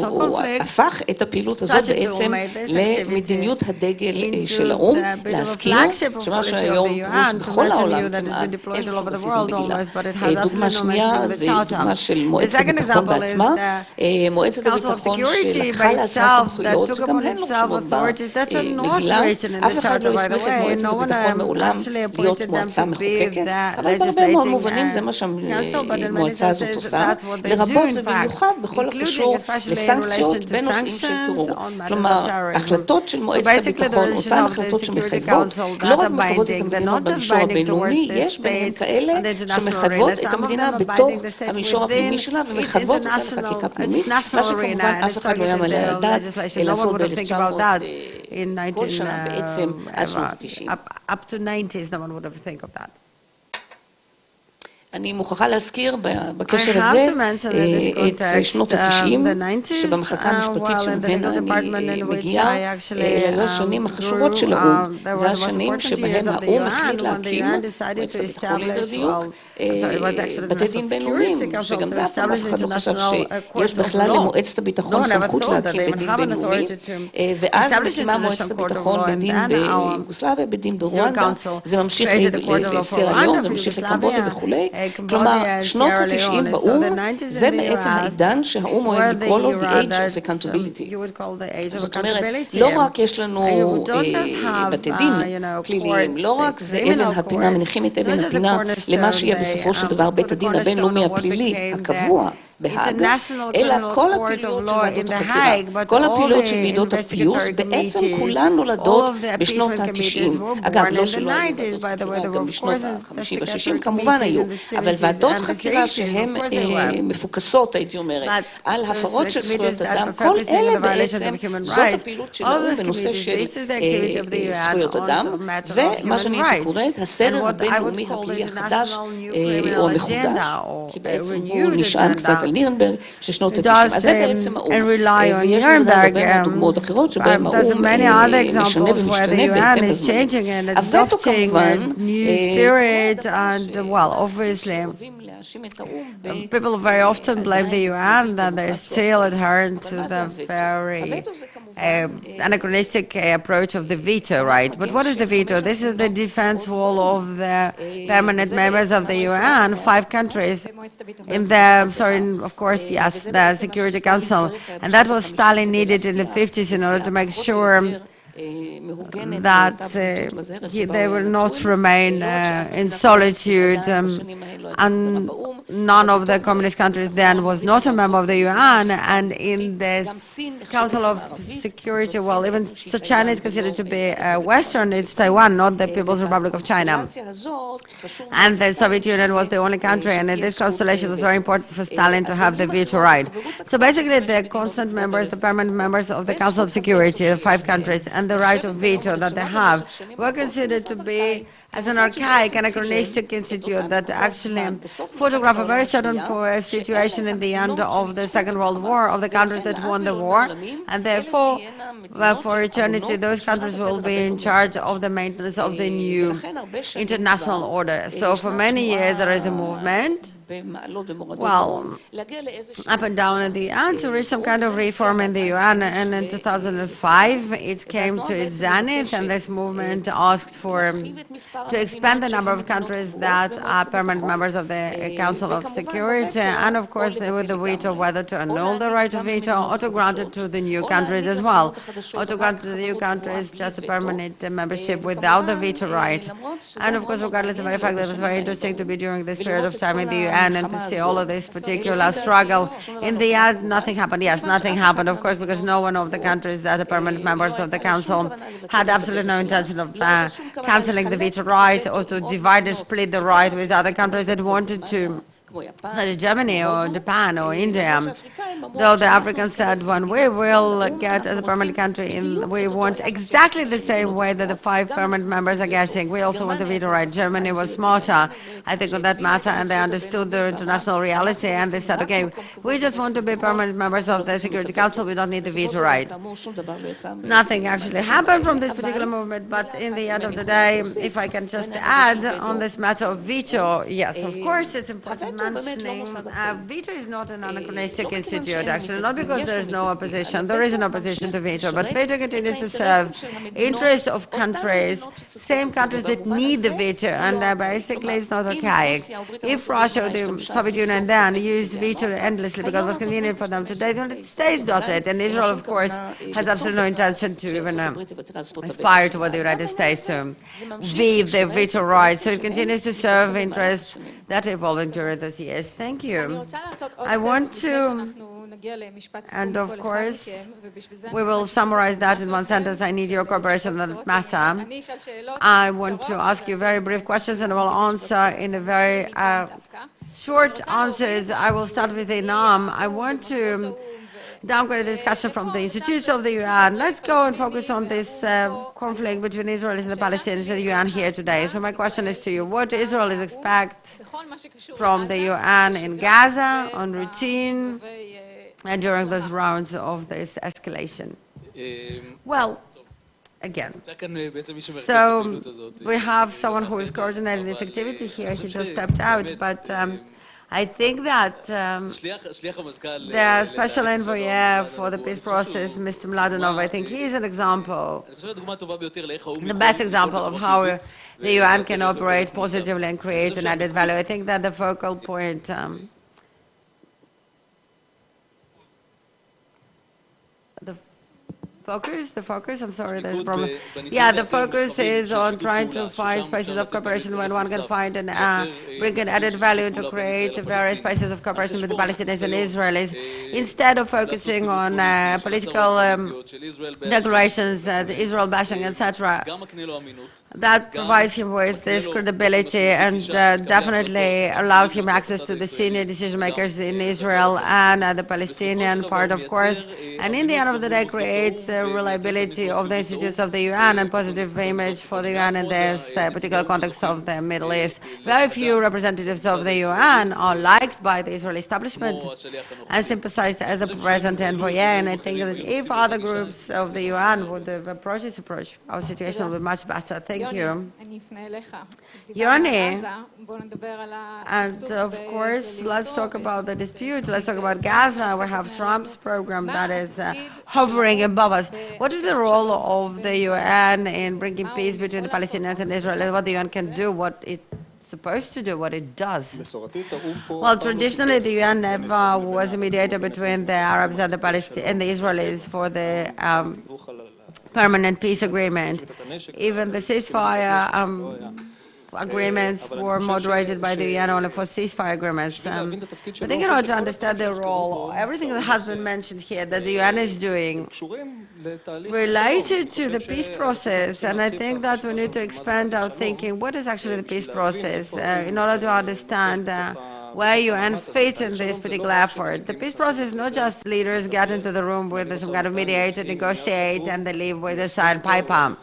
או הפך את הפעילות הזאת בעצם למדיניות הדגל של האו"ם, להזכיר, שמה שהיום פרוס בכל העולם כמעט, אין שום בסיס במגילה. דוגמה שנייה, זה דוגמה של מועצת הביטחון בעצמה, מועצת הביטחון שלקחה לעצמה סמכויות, שגם הן לא רשומות במגילה, אף אחד לא הסמיך את מועצת הביטחון מעולם להיות מועצה מחוקקת, אבל בהרבה מאוד מובנים זה מה שהמועצה הזאת עושה, לרבות ובמיוחד בכל הקשור לסנקציות בנושאים של טרור. כלומר, החלטות של מועצת הביטחון, אותן החלטות שמחייבות, לא רק מחייבות את המדינות במישור הבינלאומי, יש ביניהן כאלה שמחייבות את המדינה בתוך המישור הפנימי שלה ומחייבות אותה לחקיקה פנימית, מה שכמובן אף אחד לא היה מעלה על הדעת לעשות ב-1900 כל שנה בעצם עד שנות ה-90. Up to 90s, no one would ever think of that. אני מוכרחה להזכיר בקשר הזה את שנות ה-90, שבמחלקה המשפטית שממנה אני מגיעה, היו השנים החשובות של האו"ם. זה השנים שבהם האו"ם החליט להקים, מועצת הביטחון ליתר דיוק, בתי דין בינלאומיים, שגם זה אף פעם אף אחד לא חשב שיש בכלל למועצת הביטחון סמכות להקים בית דין בינלאומי, ואז מקימה מועצת הביטחון בדין ביוגוסלביה, בדין ברואנדה, זה ממשיך לסיירה-ליון, זה ממשיך לקמבודיה וכולי. כלומר, שנות ה-90 באו"ם, זה בעצם העידן שהאו"ם אוהב לקרוא לו The Age of Accountability. זאת אומרת, לא רק יש לנו בתי דין פליליים, לא רק זה אבן הפינה, מניחים את אבן הפינה למה שיהיה בסופו של דבר בית הדין הבינלאומי הפלילי הקבוע בהאג, אלא כל הפעילות של ועדות החקירה, כל הפעילות של ועדות הפיוס, בעצם כולן נולדות בשנות ה-90. אגב, לא שלא היו ועדות חקירה, גם בשנות ה-50 וה-60 כמובן היו, אבל ועדות חקירה שהן מפוקסות, הייתי אומרת, על הפרות של זכויות אדם, כל אלה בעצם, זאת הפעילות של האו"ם בנושא של זכויות אדם, ומה שאני הייתי קוראת, הסדר הבינלאומי הפלילי החדש או המחודש, כי בעצם הוא נשען קצת על נירנברג של שנות ה-90. אז זה בעצם האו"ם. ויש לנו הרבה מאוד דוגמאות אחרות שבהם האו"ם משנה ומשתנה בהתאם לזמן. הווטו כמובן, people very often blame the UN that they still adhere to the very anachronistic approach of the veto, right? But what is the veto? This is the defense wall of the permanent members of the UN, 5 countries in the, of course, yes, the Security Council. And that was Stalin needed in the 50s in order to make sure that they will not remain in solitude none of the communist countries then was not a member of the UN, and in the Council of Security, well, even so China is considered to be Western, it's Taiwan, not the People's Republic of China. And the Soviet Union was the only country, and in this constellation it was very important for Stalin to have the veto right. So basically the constant members, the permanent members of the Council of Security, the 5 countries, and the right of veto that they have, were considered to be as an archaic, anachronistic institute that actually photograph a very certain situation in the end of the Second World War, of the countries that won the war, and therefore, for eternity, those countries will be in charge of the maintenance of the new international order. So for many years there is a movement, well, up and down in the UN to reach some kind of reform in the UN, and in 2005 it came to its zenith, and this movement asked for to expand the number of countries that are permanent members of the Council of Security, and of course with the veto whether to annul the right of veto or to grant it to the new countries as well, or to grant to the new countries just a permanent membership without the veto right. And of course, regardless of the very fact that it was very interesting to be during this period of time in the UN and to see all of this particular struggle, in the end nothing happened. Yes, nothing happened, of course, because no one of the countries that are permanent members of the Council had absolutely no intention of cancelling the veto right or to divide and split the right with other countries that wanted to, such as Germany or Japan or India. Though the Africans said, when we will get as a permanent country in, we want exactly the same way that the 5 permanent members are getting. We also want the veto right. Germany was smarter, I think, on that matter, and they understood the international reality, and they said, okay, we just want to be permanent members of the Security Council, we don't need the veto right. Nothing actually happened from this particular movement, but in the end of the day, if I can just add on this matter of veto, yes, of course, it's important mentioning veto is not an anachronistic institute, actually, not because there is no opposition. There is an opposition to veto, but veto continues to serve interests of countries, same countries that need the veto, and basically it's not archaic. If Russia or the Soviet Union then used veto endlessly because it was convenient for them today, the United States does it, and Israel, of course, has absolutely no intention to even aspire toward the United States to waive their veto rights. So it continues to serve interests that evolving during those years. Thank you. I want to, and of course, we will summarize that in one sentence. I need your cooperation on that matter. I want to ask you very brief questions, and I will answer in a very short answers. I will start with Yinam. I want to downgrade the discussion from the institutes of the UN. Let's go and focus on this conflict between Israelis and the Palestinians in the UN here today. So my question is to you, what do Israelis expect from the UN in Gaza on routine and during those rounds of this escalation? Well, again, so we have someone who is coordinating this activity here. He just stepped out, but I think that the special envoy for the peace process, Mr. Mladenov, I think he is an example, the best example of how the UN can operate positively and create an added value. I think that the focal point the focus, I'm sorry, there's a problem. Yeah, the focus is on trying to find spaces of cooperation when one can find and bring an added value to create various spaces of cooperation with the Palestinians and Israelis, instead of focusing on political declarations, the Israel bashing, etc. That provides him with this credibility and definitely allows him access to the senior decision makers in Israel and the Palestinian part, of course, and in the end of the day creates reliability of the institutes of the UN and positive image for the UN in this particular context of the Middle East. Very few representatives of the UN are liked by the Israeli establishment and sympathized as a present envoy, and I think that if other groups of the UN would have approached this approach, our situation would be much better. Thank you. Yoni, and of course, let's talk about the dispute. Let's talk about Gaza. We have Trump's program that is hovering above us. What is the role of the UN in bringing peace between the Palestinians and Israel? What the UN can do, what it's supposed to do, what it does? Well, traditionally, the UN never was a mediator between the Arabs and the Israelis for the permanent peace agreement. Even the ceasefire agreements were moderated by the UN only for ceasefire agreements. I think, to understand their role, everything that has been mentioned here that the UN is doing related to the peace process, and I think that we need to expand our thinking. What is actually the peace process in order to understand where UN fits in this particular effort? The peace process is not just leaders get into the room with some kind of mediator, negotiate, and they leave with a signed paper.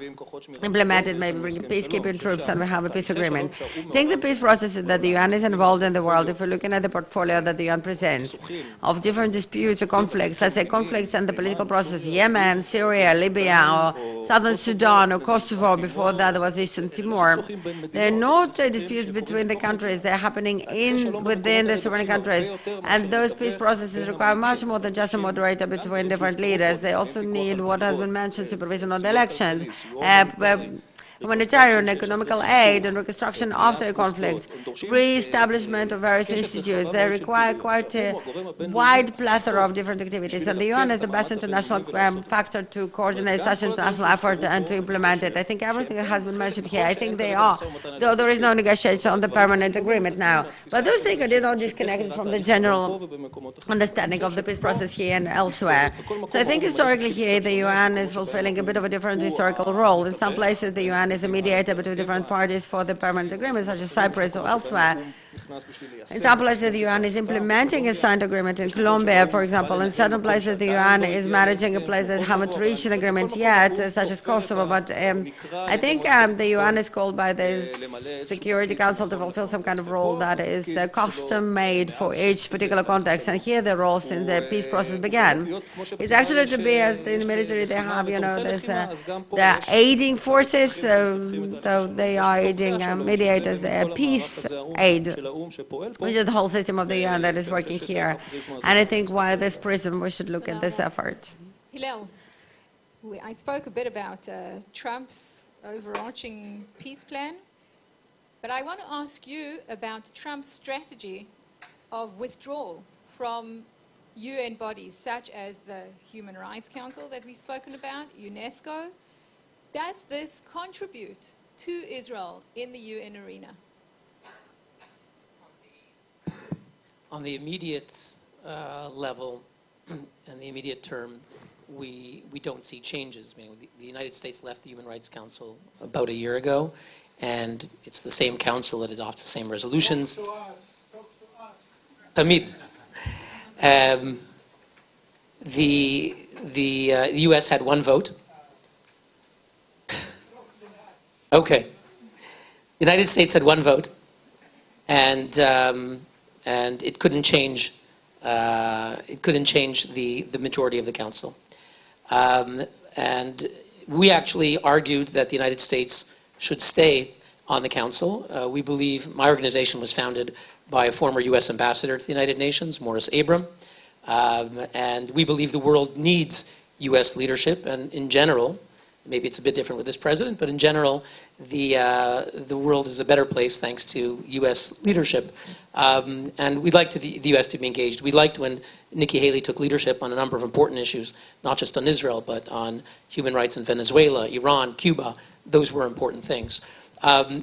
Implement it, maybe bring peacekeeping troops, and we have a peace agreement. I think the peace process is that the UN is involved in the world. If we're looking at the portfolio that the UN presents of different disputes or conflicts, let's say conflicts and the political process, Yemen, Syria, Libya, or Southern Sudan, or Kosovo, before that there was Eastern Timor, they're not disputes between the countries. They're happening within the sovereign countries. And those peace processes require much more than just a moderator between different leaders. They also need what has been mentioned, supervision of the elections, humanitarian, economical aid, and reconstruction after a conflict, re-establishment of various institutes. They require quite a wide plethora of different activities, and the UN is the best international factor to coordinate such international effort and to implement it. I think everything that has been mentioned here, I think they are, though there is no negotiation on the permanent agreement now. But those things are not disconnected from the general understanding of the peace process here and elsewhere. So I think historically here, the UN is fulfilling a bit of a different historical role. In some places, the UN is a mediator between different parties for the permanent agreements, such as Cyprus or elsewhere. In some places, the UN is implementing a signed agreement in Colombia, for example. In certain places, the UN is managing a place that haven't reached an agreement yet, such as Kosovo. But I think the UN is called by the Security Council to fulfill some kind of role that is custom-made for each particular context. And here, the role since the peace process began is actually to be, as in the military, they have, they're aiding forces, so they are aiding mediators, they're peace aid, which is the whole system of the UN that is working here. And I think via this prism, we should look at this effort. Hillel, I spoke a bit about Trump's overarching peace plan, but I want to ask you about Trump's strategy of withdrawal from UN bodies such as the Human Rights Council that we've spoken about, UNESCO. Does this contribute to Israel in the UN arena? On the immediate level and the immediate term, we don't see changes. I mean, the United States left the Human Rights Council about a year ago, and it's the same council that adopts the same resolutions. Talk to us. Tamid. The U.S. had one vote. Okay. The United States had one vote, and it couldn't change. It couldn't change the majority of the council. And we actually argued that the United States should stay on the council. We believe my organization was founded by a former U.S. ambassador to the United Nations, Morris Abram, and we believe the world needs U.S. leadership. And in general, maybe it's a bit different with this president, but in general, the world is a better place thanks to U.S. leadership. And we'd like the U.S. to be engaged. We liked when Nikki Haley took leadership on a number of important issues, not just on Israel, but on human rights in Venezuela, Iran, Cuba. Those were important things.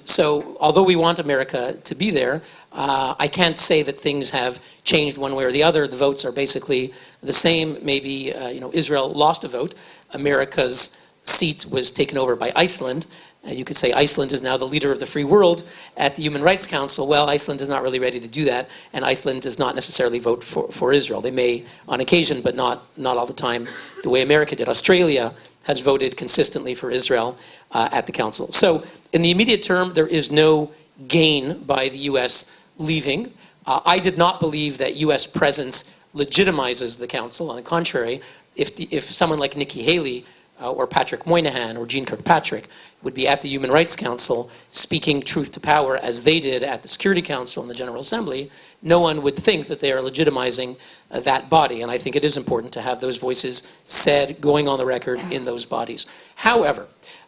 So although we want America to be there, I can't say that things have changed one way or the other. The votes are basically the same. Maybe Israel lost a vote. America's seat was taken over by Iceland. You could say Iceland is now the leader of the free world at the Human Rights Council. Well, Iceland is not really ready to do that, and Iceland does not necessarily vote for Israel. They may on occasion, but not all the time the way America did. Australia has voted consistently for Israel at the council. So in the immediate term, there is no gain by the U.S. leaving. I did not believe that U.S. presence legitimizes the council. On the contrary, if someone like Nikki Haley or Patrick Moynihan or Jean Kirkpatrick would be at the Human Rights Council speaking truth to power as they did at the Security Council and the General Assembly, no one would think that they are legitimizing that body. And I think it is important to have those voices said, going on the record in those bodies. However,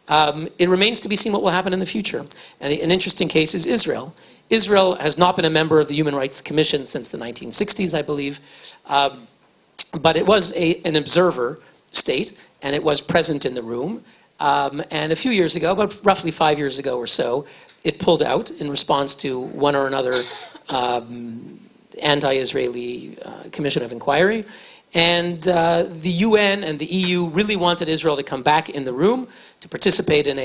it remains to be seen what will happen in the future. And an interesting case is Israel. Israel has not been a member of the Human Rights Commission since the 1960s, I believe. But it was an observer state, and it was present in the room. And a few years ago, about roughly 5 years ago or so, it pulled out in response to one or another anti-Israeli commission of inquiry. And the UN and the EU really wanted Israel to come back in the room to participate in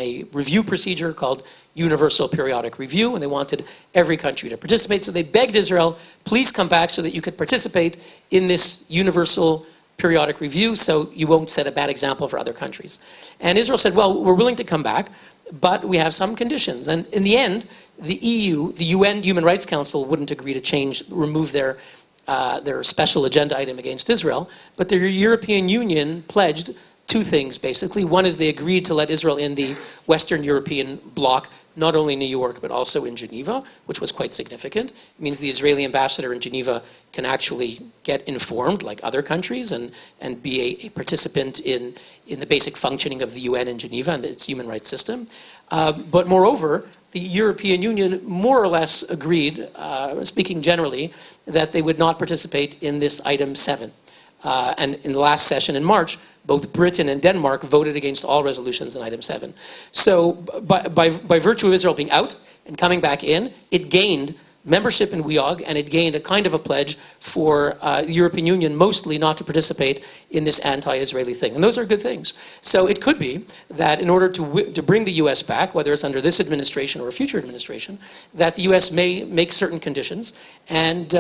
a review procedure called Universal Periodic Review, and they wanted every country to participate. So they begged Israel, please come back so that you could participate in this Universal Periodic Review so you won't set a bad example for other countries. And Israel said, well, we're willing to come back, but we have some conditions. And in the end, the EU, the UN Human Rights Council, wouldn't agree to remove their special agenda item against Israel, but the European Union pledged two things, basically. One is they agreed to let Israel in the Western European bloc, not only in New York, but also in Geneva, which was quite significant. It means the Israeli ambassador in Geneva can actually get informed, like other countries, and be a participant in the basic functioning of the UN in Geneva and its human rights system. But moreover, the European Union more or less agreed, speaking generally, that they would not participate in this item 7. And in the last session in March, both Britain and Denmark voted against all resolutions in item 7. So by virtue of Israel being out and coming back in, it gained membership in WEOG, and it gained a kind of a pledge for the European Union mostly not to participate in this anti-Israeli thing. And those are good things. So it could be that in order to bring the US back, whether it's under this administration or a future administration, that the US may make certain conditions, and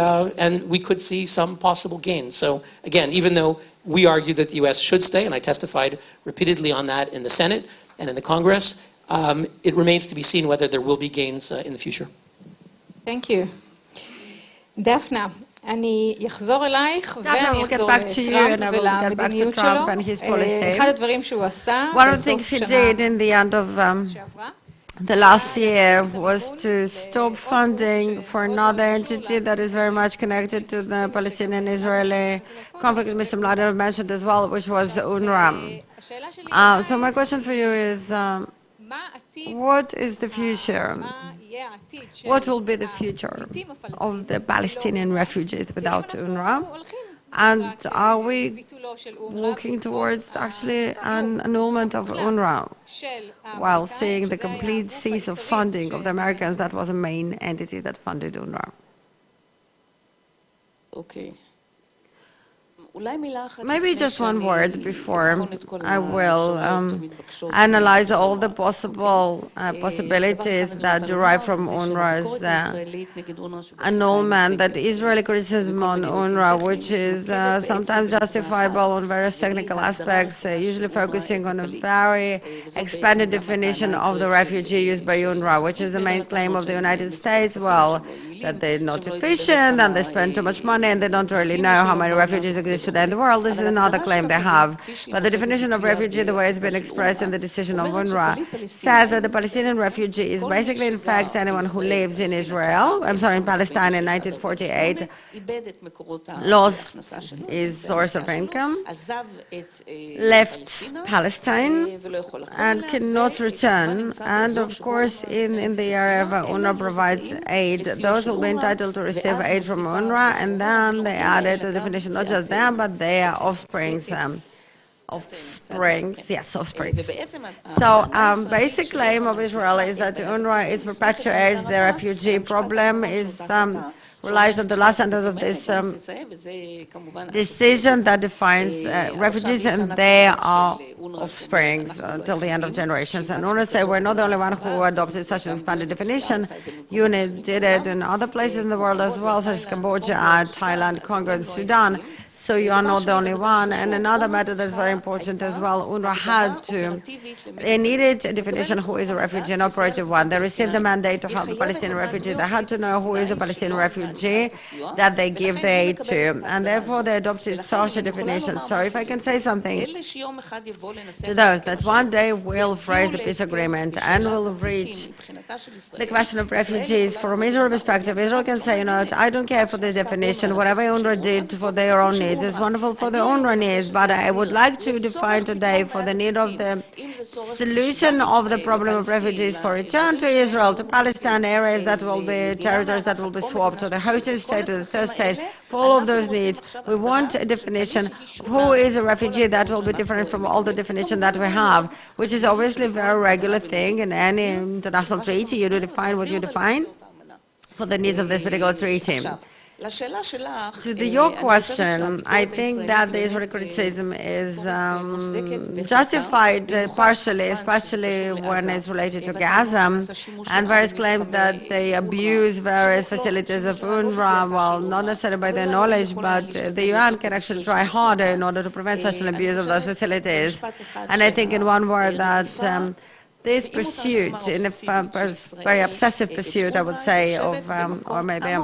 we could see some possible gains. So again, even though we argue that the US should stay, and I testified repeatedly on that in the Senate and in the Congress, it remains to be seen whether there will be gains in the future. Thank you. Daphna, אני אחזור אלייך ואני אחזור לטראמפ ולמדיניות שלו. אחד הדברים שהוא עשה בסוף שנה שעברה. The last year was to stop funding for another entity that is very much connected to the Palestinian-Israeli conflict, as Mr. Mladenov mentioned as well, which was UNRWA. So my question for you is, what is the future? What will be the future of the Palestinian refugees without UNRWA? And are we walking towards actually an annulment of UNRWA while seeing the complete cease of funding of the Americans that was a main entity that funded UNRWA? Okay. Maybe just one word before I will analyze all the possible possibilities that derive from UNRWA's annulment, that Israeli criticism on UNRWA, which is sometimes justifiable on various technical aspects, usually focusing on a very expanded definition of the refugee used by UNRWA, which is the main claim of the United States. Well, that they're not efficient and they spend too much money and they don't really know how many refugees exist today in the world. This is another claim they have. But the definition of refugee, the way it's been expressed in the decision of UNRWA, says that the Palestinian refugee is basically, in fact, anyone who lives in Israel, in Palestine in 1948, lost his source of income, left Palestine, and cannot return. And of course, in the area where UNRWA provides aid, those will be entitled to receive aid from UNRWA, and then they added the definition, not just them, but their offsprings. So basic claim of Israel is that UNRWA is perpetuates the refugee problem, relies on the last sentence of this decision that defines refugees, and they are offsprings until the end of generations. And UNRWA say we're not the only one who adopted such an expanded definition. UNIT did it in other places in the world as well, such as Cambodia, Thailand, Congo, and Sudan. So you are not the only one. And another matter that's very important as well, UNRWA they needed a definition who is a refugee, an operative one. They received the mandate to help the Palestinian refugee. They had to know who is a Palestinian refugee that they give the aid to. And therefore they adopted such a definition. So if I can say something to those that one day will phrase the peace agreement and will reach the question of refugees from Israel's perspective, Israel can say, you know, I don't care for this definition. Whatever UNRWA did for their own needs, needs. It's wonderful for the UNRWA needs, but I would like to define today for the need of the solution of the problem of refugees for return to Israel, to Palestine, areas that will be territories that will be swapped to the hosting state, to the third state. For all of those needs, we want a definition of who is a refugee that will be different from all the definition that we have, which is obviously a very regular thing in any international treaty. You do define what you define for the needs of this particular treaty. To your question, I think that the Israeli criticism is justified partially, especially when it's related to Gaza, and various claims that they abuse various facilities of UNRWA, well, not necessarily by their knowledge, but the UN can actually try harder in order to prevent such an abuse of those facilities. And I think in one word that this pursuit, in a very obsessive pursuit, I would say, of, or maybe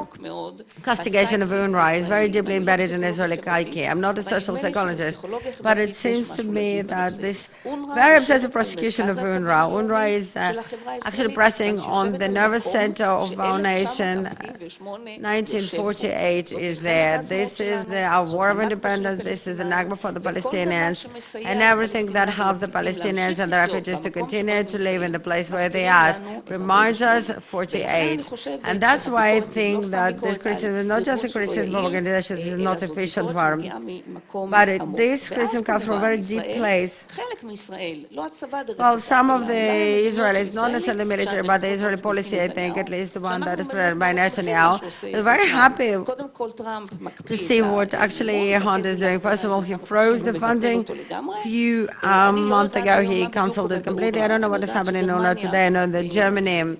castigation of UNRWA is very deeply embedded in Israeli psyche. I'm not a social psychologist, but it seems to me that this very obsessive prosecution of UNRWA is actually pressing on the nervous center of our nation. 1948 is there. This is our war of independence. This is the Nakba for the Palestinians, and everything that helps the Palestinians and the refugees to continue to live in the place where they are reminds us 48. And that's why I think that this criticism is not just a criticism of organizations, it's not efficient one, but this criticism comes from a very deep place. Well, some of the Israelis, not necessarily military, but the Israeli policy, I think, at least the one that is presented by Netanyahu, is very happy to see what actually Hunt is doing. First of all, he froze the funding. A few months ago, he canceled it completely. I don't know what is happening in UNRWA today. I know that Germany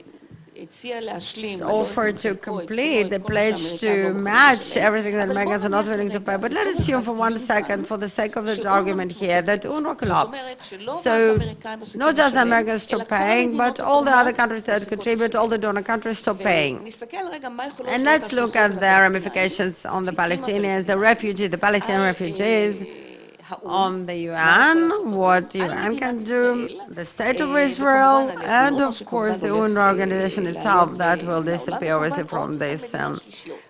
offered to complete the pledge to match everything that Americans are not willing to pay. But let's assume for 1 second, for the sake of the argument here, that UNRWA collapsed. So not just the Americans stop paying, but all the other countries that contribute, all the donor countries stop paying. And let's look at the ramifications on the Palestinians, the Palestinian refugees, on the UN, what the UN can do, the State of Israel, and of course the UNRWA organization itself that will disappear obviously from this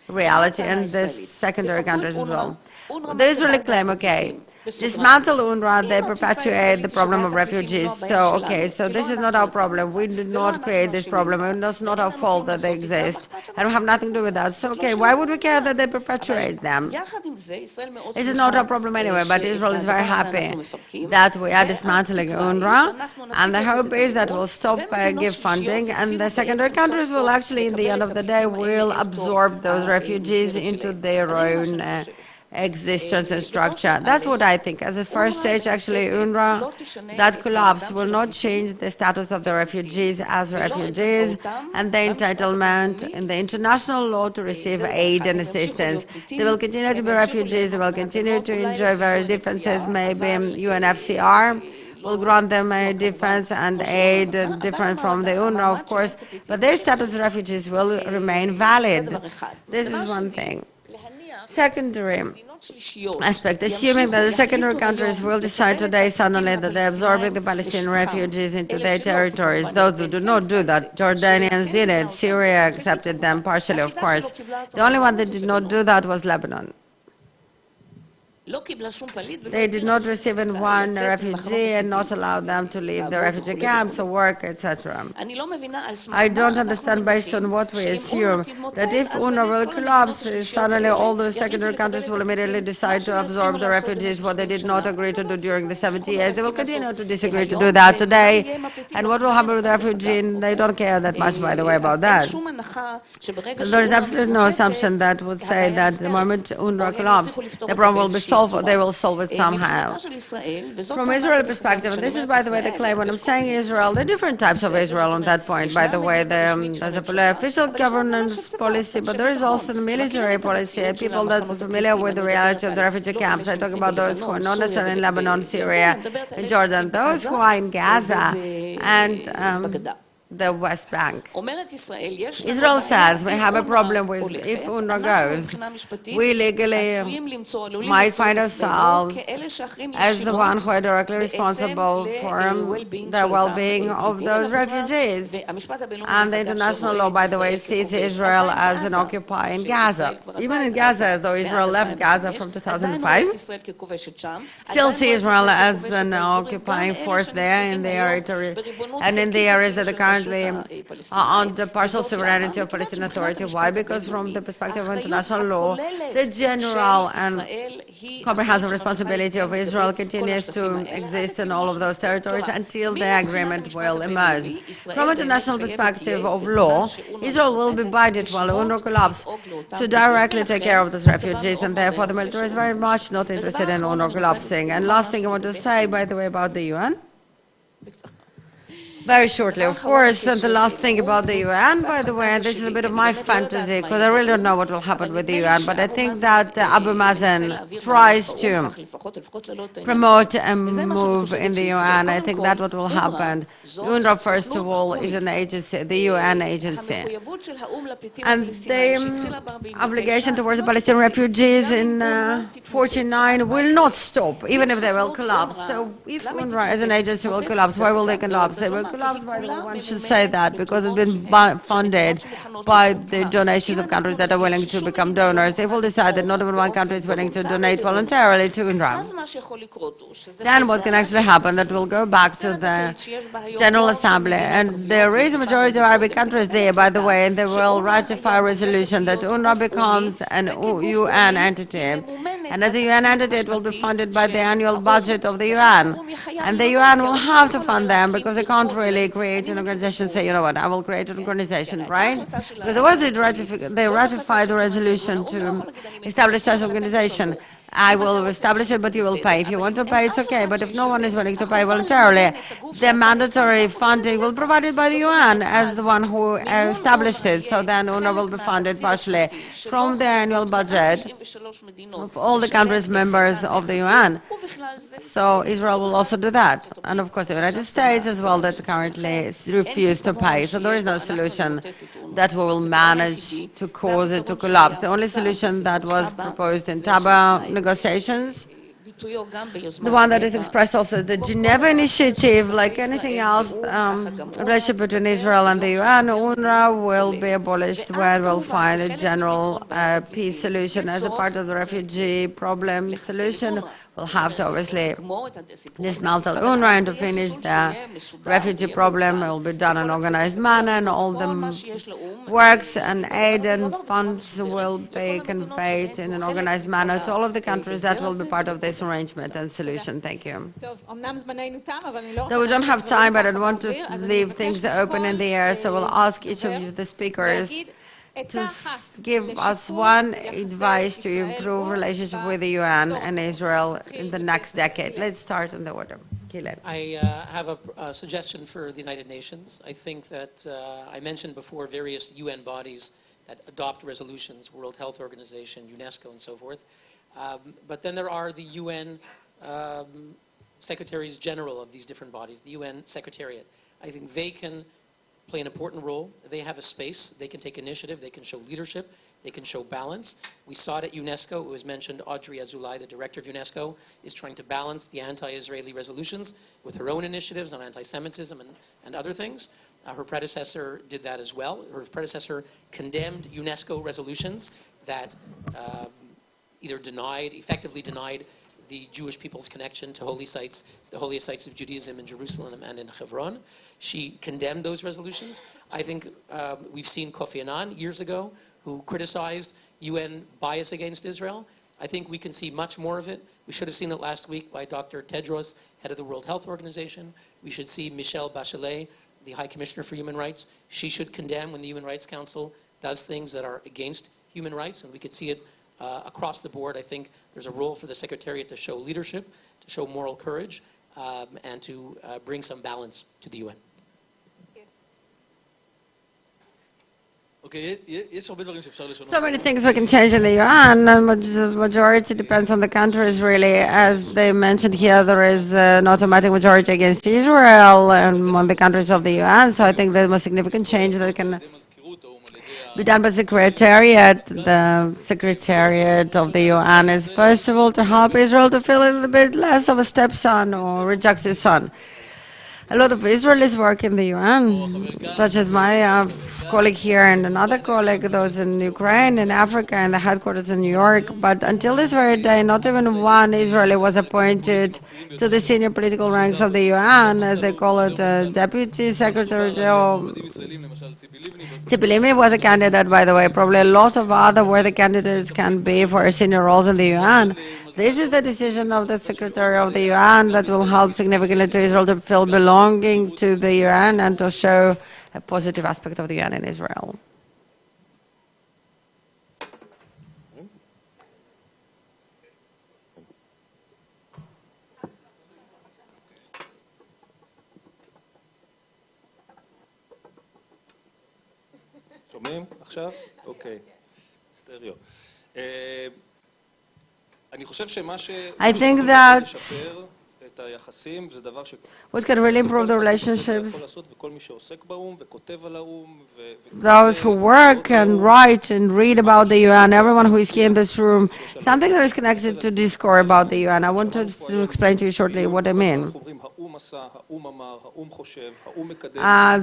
reality, and the secondary countries as well. The Israeli claim, okay, dismantle UNRWA, they perpetuate the problem of refugees. So, okay, so this is not our problem. We did not create this problem. It's not our fault that they exist. And we have nothing to do with that. So, okay, why would we care that they perpetuate them? This is not our problem anyway, but Israel is very happy that we are dismantling UNRWA. And the hope is that we'll stop give funding, and the secondary countries will actually, in the end of the day, will absorb those refugees into their own existence and structure. That's what I think. As a first stage, actually, UNRWA, that collapse will not change the status of the refugees as refugees and the entitlement in the international law to receive aid and assistance. They will continue to be refugees. They will continue to enjoy various defenses, maybe UNHCR will grant them a defense and aid different from the UNRWA, of course, but their status as refugees will remain valid. This is one thing. Secondary aspect, assuming that the secondary countries will decide today suddenly that they're absorbing the Palestinian refugees into their territories. Those who do not do that, Jordanians did it, Syria accepted them partially, of course. The only one that did not do that was Lebanon. They did not receive in one refugee and not allow them to leave the refugee camps or work, etc. I don't understand, based on what we assume, that if UNRWA will collapse, suddenly all those secondary countries will immediately decide to absorb the refugees, what they did not agree to do during the 70 years. They will continue to disagree to do that today. And what will happen with the refugee? They don't care that much, by the way, about that. There is absolutely no assumption that would say that the moment UNRWA collapses, the problem will be solved, or they will solve it somehow. From Israeli perspective, and this is, by the way, the claim, when I'm saying Israel, there are different types of Israel on that point, by the way. There's a official governance policy, but there is also the military policy, people that are familiar with the reality of the refugee camps. I talk about those who are not necessarily in Lebanon, Syria, and Jordan, those who are in Gaza, and the West Bank. Israel says we have a problem with if UNRWA goes, we legally might find ourselves as the one who are directly responsible for the well-being of those refugees. And the international law, by the way, sees Israel as an occupier in Gaza. Even in Gaza, though Israel left Gaza from 2005, still see Israel as an occupying force there in the territory and in the areas that are currently under partial sovereignty of Palestinian Authority. Why? Because from the perspective of international law, the general and comprehensive responsibility of Israel continues to exist in all of those territories until the agreement will emerge. From international perspective of law, Israel will be binded while UNRWA collapses to directly take care of those refugees, and therefore the military is very much not interested in UNRWA collapsing. And last thing I want to say, by the way, about the UN. Very shortly, of course, and the last thing about the UN, by the way, and this is a bit of my fantasy, because I really don't know what will happen with the UN, but I think that Abu Mazen tries to promote a move in the UN. I think that's what will happen. UNRWA, first of all, is an agency, the UN agency. And the obligation towards the Palestinian refugees in 1949 will not stop, even if they will collapse. So if UNRWA as an agency will collapse, why will they collapse? They will collapse, by the way, one should say that, because it's been funded by the donations of countries that are willing to become donors. If we'll decide that not even one country is willing to donate voluntarily to UNRWA, then what can actually happen? That will go back to the General Assembly. And there is a majority of Arabic countries there, by the way, and they will ratify a resolution that UNRWA becomes an UN entity. And as a UN entity, it will be funded by the annual budget of the UN. And the UN will have to fund them, because they can't really create an organization and say, you know what, I will create an organization, right? Because there was they ratified the resolution to establish such an organization. I will establish it, but you will pay. If you want to pay, it's okay. But if no one is willing to pay voluntarily, the mandatory funding will be provided by the UN as the one who established it. So then UNRWA will be funded partially from the annual budget of all the countries members of the UN. So Israel will also do that. And of course the United States as well, that currently refuse to pay. So there is no solution that we will manage to cause it to collapse. The only solution that was proposed in Taba negotiations, the one that is expressed also the Geneva Initiative, like anything else, relationship between Israel and the UN, UNRWA will be abolished where we'll find a general peace solution as a part of the refugee problem solution. We'll have to obviously dismantle UNRWA and to finish the refugee problem. It will be done in an organized manner, and all the works and aid and funds will be conveyed in an organized manner to all of the countries that will be part of this arrangement and solution. Thank you. Though we don't have time, but I don't want to leave things open in the air, so we'll ask each of you, the speakers, to give us one advice to improve relationship with the UN and Israel in the next decade. Let's start in the order. Hillel. I have a suggestion for the United Nations. I think that I mentioned before various UN bodies that adopt resolutions, World Health Organization, UNESCO, and so forth. But then there are the UN Secretaries General of these different bodies, the UN Secretariat. I think they can play an important role. They have a space. They can take initiative. They can show leadership. They can show balance. We saw it at UNESCO. It was mentioned Audrey Azoulay, the director of UNESCO, is trying to balance the anti-Israeli resolutions with her own initiatives on anti-Semitism and other things. Her predecessor did that as well. Her predecessor condemned UNESCO resolutions that either effectively denied the Jewish people's connection to holy sites, the holiest sites of Judaism in Jerusalem and in Hebron. She condemned those resolutions. I think we've seen Kofi Annan years ago, who criticized UN bias against Israel. I think we can see much more of it. We should have seen it last week by Dr. Tedros, head of the World Health Organization. We should see Michal Bachelet, the High Commissioner for Human Rights. She should condemn when the Human Rights Council does things that are against human rights, and we could see it across the board. I think there's a role for the Secretariat to show leadership, to show moral courage, and to bring some balance to the UN. So many things we can change in the UN, and the majority depends on the countries, really. As they mentioned here, there is an automatic majority against Israel among the countries of the UN, so I think the most significant change that can be done by Secretariat. The Secretariat of the UN is, first of all, to help Israel to feel a little bit less of a stepson or rejected son. A lot of Israelis work in the UN, such as my colleague here and another colleague, those in Ukraine, in Africa, and the headquarters in New York. But until this very day, not even one Israeli was appointed to the senior political ranks of the UN, as they call it, Deputy Secretary General. Tzipi Livni was a candidate, by the way. Probably a lot of other worthy candidates can be for senior roles in the UN. This is the decision of the Secretary of the UN that will help significantly to Israel to feel belonging to the UN and to show a positive aspect of the UN in Israel. שומעים עכשיו? אוקיי, סטריאו. אני חושב שמה think that לשפר את היחסים זה דבר what can really improve the relationships, יכול לעשות וכל מי שעוסק באום וכותב על האום those who work and write and read about the UN, everyone who is here in this room, something that is connected to discourse about the UN. I want to explain to you shortly what I mean.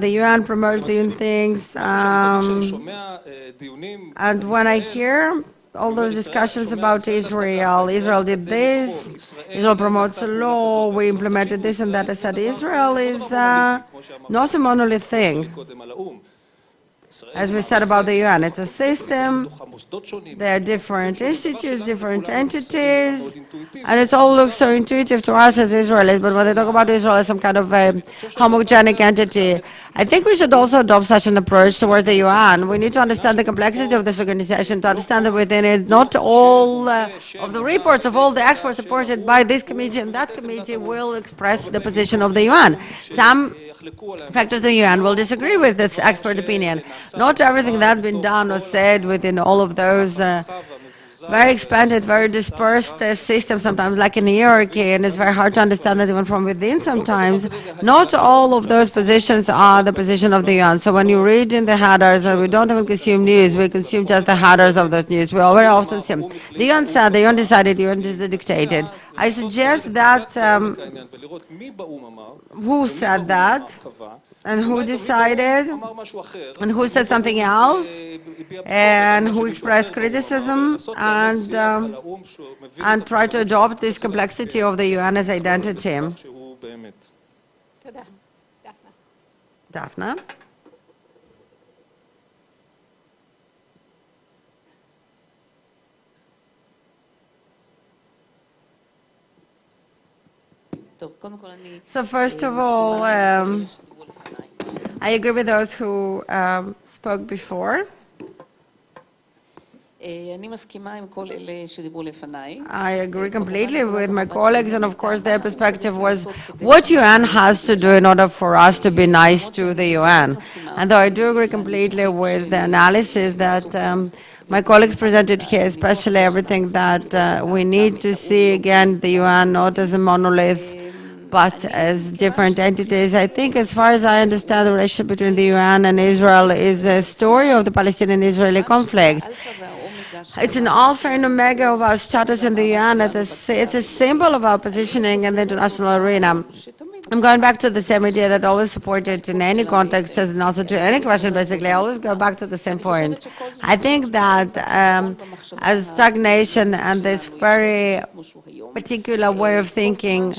The UN promotes the UN things, and when I hear all those discussions about Israel, Israel did this, Israel promotes a law, we implemented this and that. I said, Israel is not a monolith thing. As we said about the UN, it's a system, there are different institutes, different entities, and it all looks so intuitive to us as Israelis, but when they talk about Israel as some kind of a homogenic entity, I think we should also adopt such an approach towards the UN. We need to understand the complexity of this organization, to understand that within it, not all of the reports of all the experts supported by this committee and that committee will express the position of the UN. Some factors of the UN will disagree with this expert opinion. Not everything that's been done or said within all of those very expanded, very dispersed systems, sometimes like in the hierarchy, and it's very hard to understand that even from within sometimes. Not all of those positions are the position of the UN. So when you read in the headers, and we don't even consume news, we consume just the headers of those news. We very often see the UN said, the UN decided, the UN dictated. I suggest that who said that, and who decided, and who said something else, and who expressed criticism, and try to adopt this complexity of the UN as identity. Daphna. So first of all, I agree with those who spoke before. I agree completely with my colleagues, and of course their perspective was what UN has to do in order for us to be nice to the UN. And though I do agree completely with the analysis that my colleagues presented here, especially everything that we need to see again the UN not as a monolith, but as different entities. I think, as far as I understand, the relationship between the UN and Israel is a story of the Palestinian-Israeli conflict. It's an alpha and omega of our status in the UN. It's a symbol of our positioning in the international arena. I'm going back to the same idea that I always supported in any context as an answer to any question, basically. I always go back to the same point. I think that as stagnation and this very particular way of thinking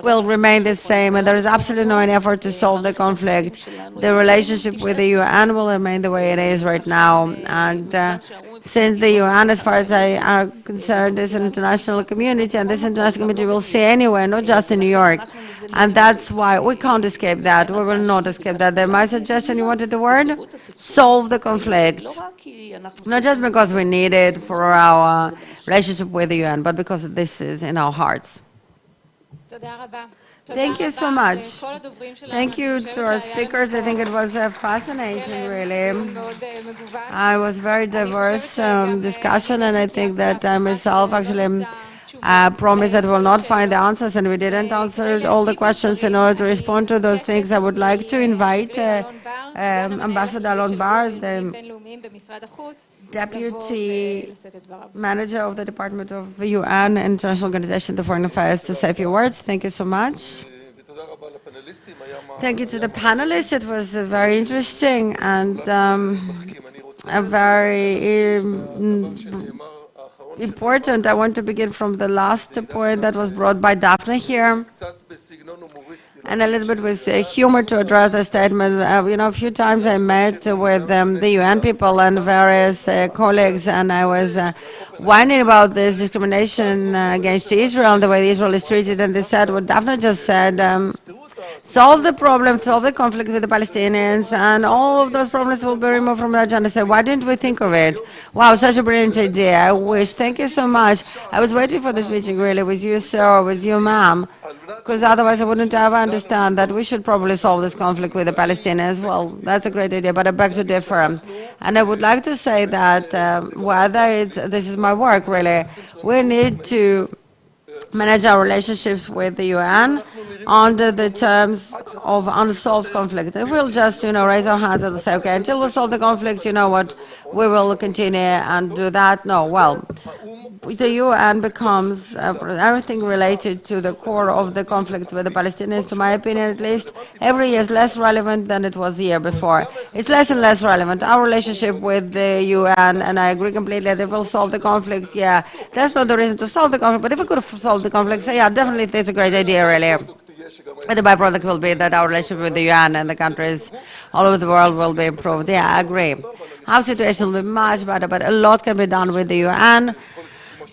will remain the same, and there is absolutely no effort to solve the conflict. The relationship with the UN will remain the way it is right now. And since the UN, as far as I am concerned, is an international community, and this international community will see anywhere, not just in New York. And that's why we can't escape that. We will not escape that. My suggestion, you wanted the word? Solve the conflict. Not just because we need it for our relationship with the UN, but because this is in our hearts. Thank you so much. Thank you to our speakers. I think it was fascinating, really. I was very diverse discussion, and I think that I myself actually promised that we will not find the answers, and we didn't answer all the questions. In order to respond to those things, I would like to invite Ambassador Alon, the Deputy Manager of the Department of the UN International Organization for Foreign Affairs, to say a few words. Thank you so much. Thank you to the panelists. It was very interesting and a very important. I want to begin from the last point that was brought by Daphna here, and a little bit with humor to address the statement. A few times I met with the UN people and various colleagues, and I was whining about this discrimination against Israel and the way Israel is treated, and they said what Daphna just said. Solve the problem, solve the conflict with the Palestinians, and all of those problems will be removed from the agenda. So why didn't we think of it? Wow, such a brilliant idea. I wish. Thank you so much. I was waiting for this meeting, really, with you, sir, with you, ma'am, because otherwise I wouldn't ever understand that we should probably solve this conflict with the Palestinians. Well, that's a great idea, but I beg to differ. And I would like to say that this is my work, really, we need to manage our relationships with the UN under the terms of unsolved conflict. If we'll just, raise our hands and say, okay, until we solve the conflict, you know what, we will continue and do that. No, well, the UN becomes everything related to the core of the conflict with the Palestinians, to my opinion at least, every year is less relevant than it was the year before. It's less and less relevant. Our relationship with the UN, and I agree completely that if we'll solve the conflict, yeah, that's not the reason to solve the conflict, but if we could solve the conflict, so yeah, definitely it's a great idea, really. But the byproduct will be that our relationship with the UN and the countries all over the world will be improved. Yeah, I agree. Our situation will be much better, but a lot can be done with the UN.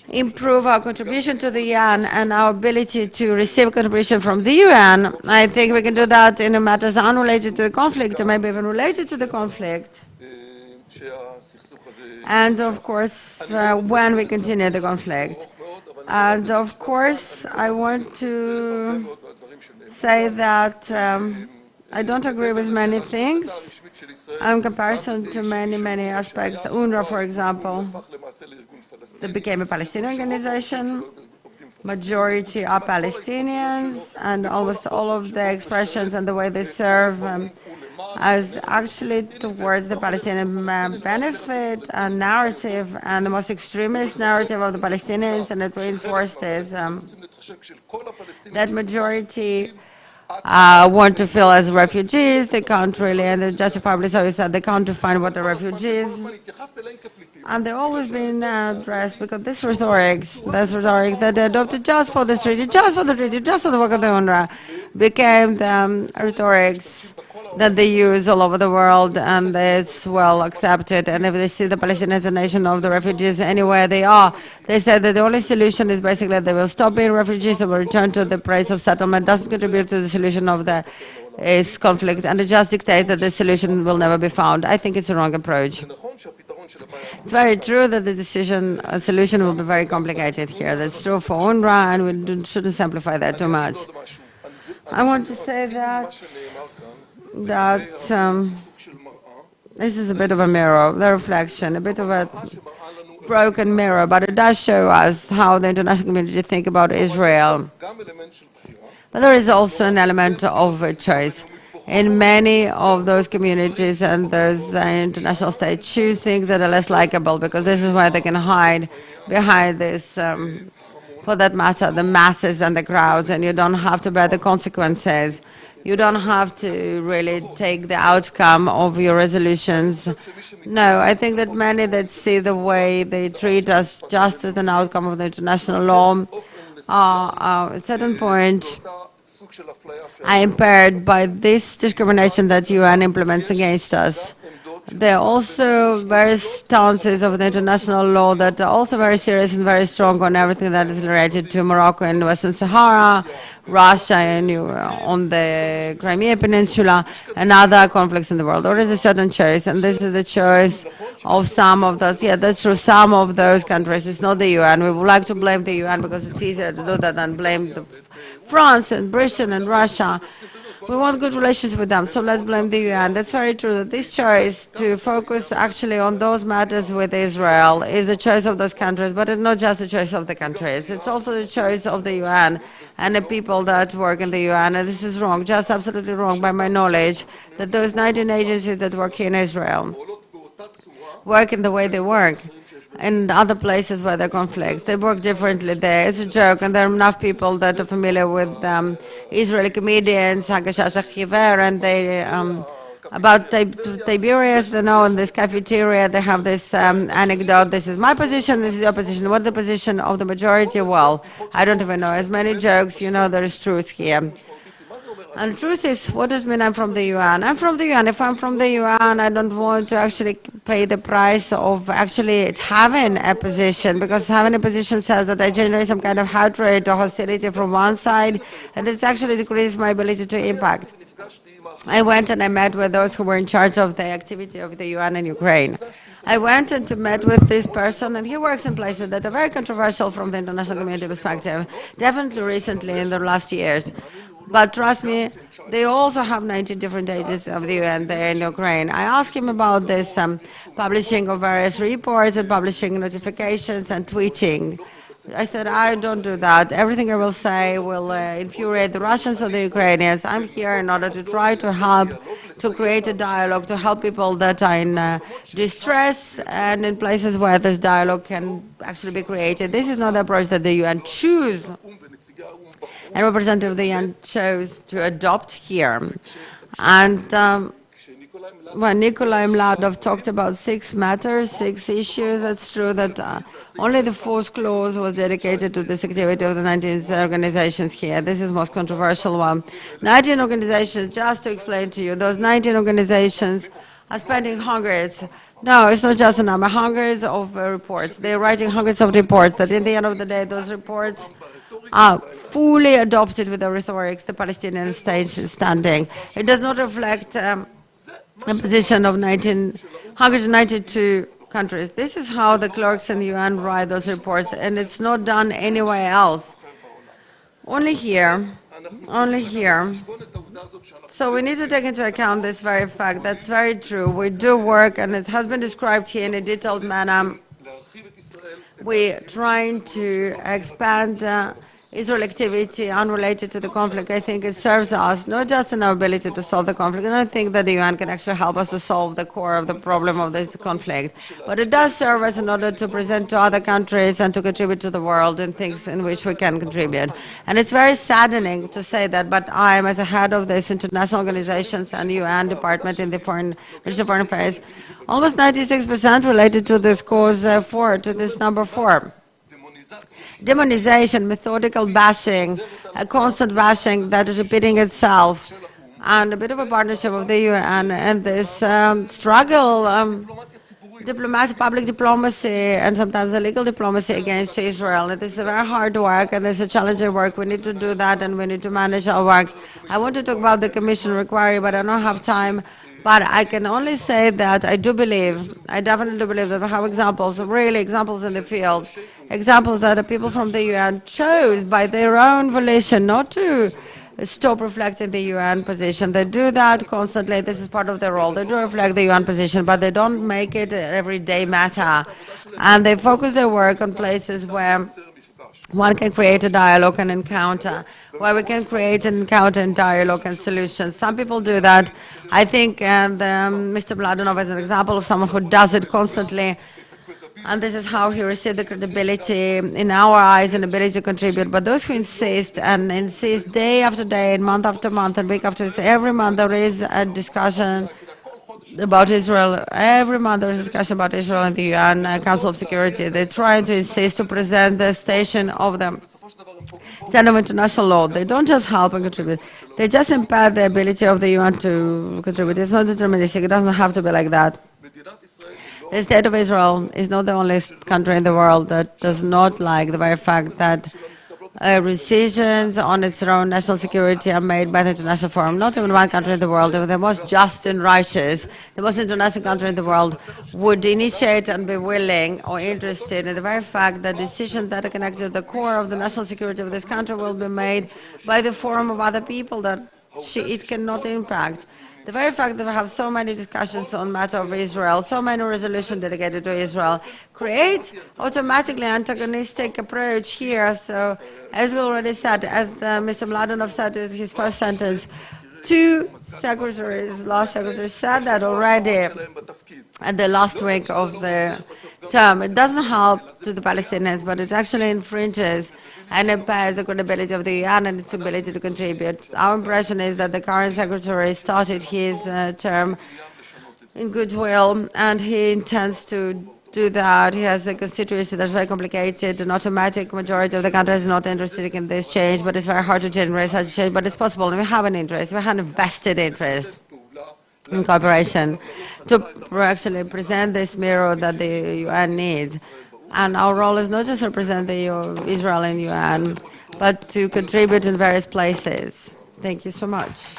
Improve our contribution to the UN and our ability to receive contribution from the UN. I think we can do that in matters unrelated to the conflict, or maybe even related to the conflict. And of course, when we continue the conflict. And of course, I want to say that I don't agree with many things in comparison to many aspects. UNRWA, for example, that became a Palestinian organization. Majority are Palestinians, and almost all of the expressions and the way they serve as actually towards the Palestinian benefit and narrative, and the most extremist narrative of the Palestinians, and it reinforced this. That majority want to feel as refugees. They can't really, and they justifiably so, said they can't define what a refugee is. And they've always been addressed because this rhetoric that they adopted just for this treaty, just for the treaty, just for the work of the UNRWA, became the rhetorics that they use all over the world, and it's well accepted. And if they see the Palestinians as a nation of the refugees anywhere they are, they said that the only solution is basically they will stop being refugees, they will return to the place of settlement, doesn't contribute to the solution of the conflict, and they just dictate that the solution will never be found. I think it's a wrong approach. It's very true that the solution will be very complicated here. That's true for UNRWA, and we shouldn't simplify that too much. I want to say that this is a bit of a mirror, the reflection, a bit of a broken mirror, but it does show us how the international community think about Israel. But there is also an element of choice. In many of those communities and those international states choose things that are less likable, because this is why they can hide behind this, for that matter, the masses and the crowds, and you don't have to bear the consequences. You don't have to really take the outcome of your resolutions. No, I think that many that see the way they treat us just as an outcome of the international law are, at a certain point, are impaired by this discrimination that UN implements against us. There are also various stances of the international law that are also very serious and very strong on everything that is related to Morocco and Western Sahara, Russia and on the Crimean Peninsula, and other conflicts in the world. There is a certain choice, and this is the choice of some of those. Yeah, that's true. Some of those countries. It's not the UN. We would like to blame the UN because it's easier to do that than blame France and Britain and Russia. We want good relations with them, so let's blame the UN. That's very true. That this choice to focus actually on those matters with Israel is the choice of those countries, but it's not just the choice of the countries. It's also the choice of the UN and the people that work in the UN. And this is wrong, just absolutely wrong by my knowledge, that those 19 agencies that work here in Israel work in the way they work. In other places where there are conflicts, they work differently there. It's a joke, and there are enough people that are familiar with Israeli comedians, Hagashash Chiver, and they about Tiberius, they know in this cafeteria they have this anecdote. This is my position, this is your position. What's the position of the majority? Well, I don't even know. As many jokes, you know there is truth here. And the truth is, what does it mean I'm from the UN? I'm from the UN. If I'm from the UN, I don't want to actually pay the price of actually having a position, because having a position says that I generate some kind of hatred or hostility from one side, and it's actually decreases my ability to impact. I went and I met with those who were in charge of the activity of the UN in Ukraine. I went and met with this person, and he works in places that are very controversial from the international community perspective, definitely recently in the last years. But trust me, they also have 19 different agencies of the UN there in Ukraine. I asked him about this publishing of various reports and publishing notifications and tweeting. I said, I don't do that. Everything I will say will infuriate the Russians or the Ukrainians. I'm here in order to try to help, to create a dialogue, to help people that are in distress and in places where this dialogue can actually be created. This is not the approach that the UN choose. And representative of the UN chose to adopt here. And when Nikolai Mladov talked about 6 matters, 6 issues, it's true that only the 4th clause was dedicated to this activity of the 19 organizations here. This is the most controversial one. 19 organizations, just to explain to you, those 19 organizations are spending hundreds. No, it's not just a number, hundreds of reports. They're writing hundreds of reports that in the end of the day, those reports are fully adopted with the rhetorics, the Palestinian state standing. It does not reflect a position of 192 countries. This is how the clerks in the UN write those reports, and it's not done anywhere else. Only here. Only here. So we need to take into account this very fact. That's very true. We do work, and it has been described here in a detailed manner. We're trying to expand Israel activity unrelated to the conflict. I think it serves us not just in our ability to solve the conflict. I don't think that the UN can actually help us to solve the core of the problem of this conflict. But it does serve us in order to present to other countries and to contribute to the world in things in which we can contribute. And it's very saddening to say that, but I am, as a head of this international organizations and UN department in the Foreign Affairs, almost 96% related to this cause 4, to this number 4. Demonization, methodical bashing, a constant bashing that is repeating itself, and a bit of a partnership of the UN and this struggle, public diplomacy, and sometimes illegal diplomacy against Israel. It is a very hard work, and it's a challenging work. We need to do that, and we need to manage our work. I want to talk about the Commission inquiry, but I don't have time. But I can only say that I definitely do believe that we have examples, really examples in the field, examples that the people from the UN chose by their own volition not to stop reflecting the UN position. They do that constantly. This is part of their role. They do reflect the UN position, but they don't make it an everyday matter. And they focus their work on places where one can create a dialogue and encounter, where we can create an encounter and dialogue and solutions. Some people do that. I think Mr. Mladenov is an example of someone who does it constantly, and this is how he received the credibility in our eyes and ability to contribute. But those who insist, and insist day after day, and month after month, and week after week, every month there is a discussion about Israel. Every month there is a discussion about Israel in the UN Council of Security. They're trying to insist to present the station of the standard of international law. They don't just help and contribute. They just impair the ability of the UN to contribute. It's not deterministic. It doesn't have to be like that. The state of Israel is not the only country in the world that does not like the very fact that decisions on its own national security are made by the international forum. Not even one country in the world, the most just and righteous, the most international country in the world, would initiate and be willing or interested in the very fact that decisions that are connected to the core of the national security of this country will be made by the forum of other people that it cannot impact. The very fact that we have so many discussions on the matter of Israel, so many resolutions dedicated to Israel, creates automatically antagonistic approach here. So, as we already said, as Mr. Mladenov said in his first sentence, two secretaries, law secretaries said that already at the last week of the term. It doesn't help to the Palestinians, but it actually infringes and impairs the credibility of the UN and its ability to contribute. Our impression is that the current secretary started his term in goodwill, and he intends to do that. He has a constituency that's very complicated. An automatic majority of the country is not interested in this change, but it's very hard to generate such a change, but it's possible. And we have an interest. We have an invested interest in cooperation to actually present this mirror that the UN needs. And our role is not just to represent Israel in UN, but to contribute in various places. Thank you so much.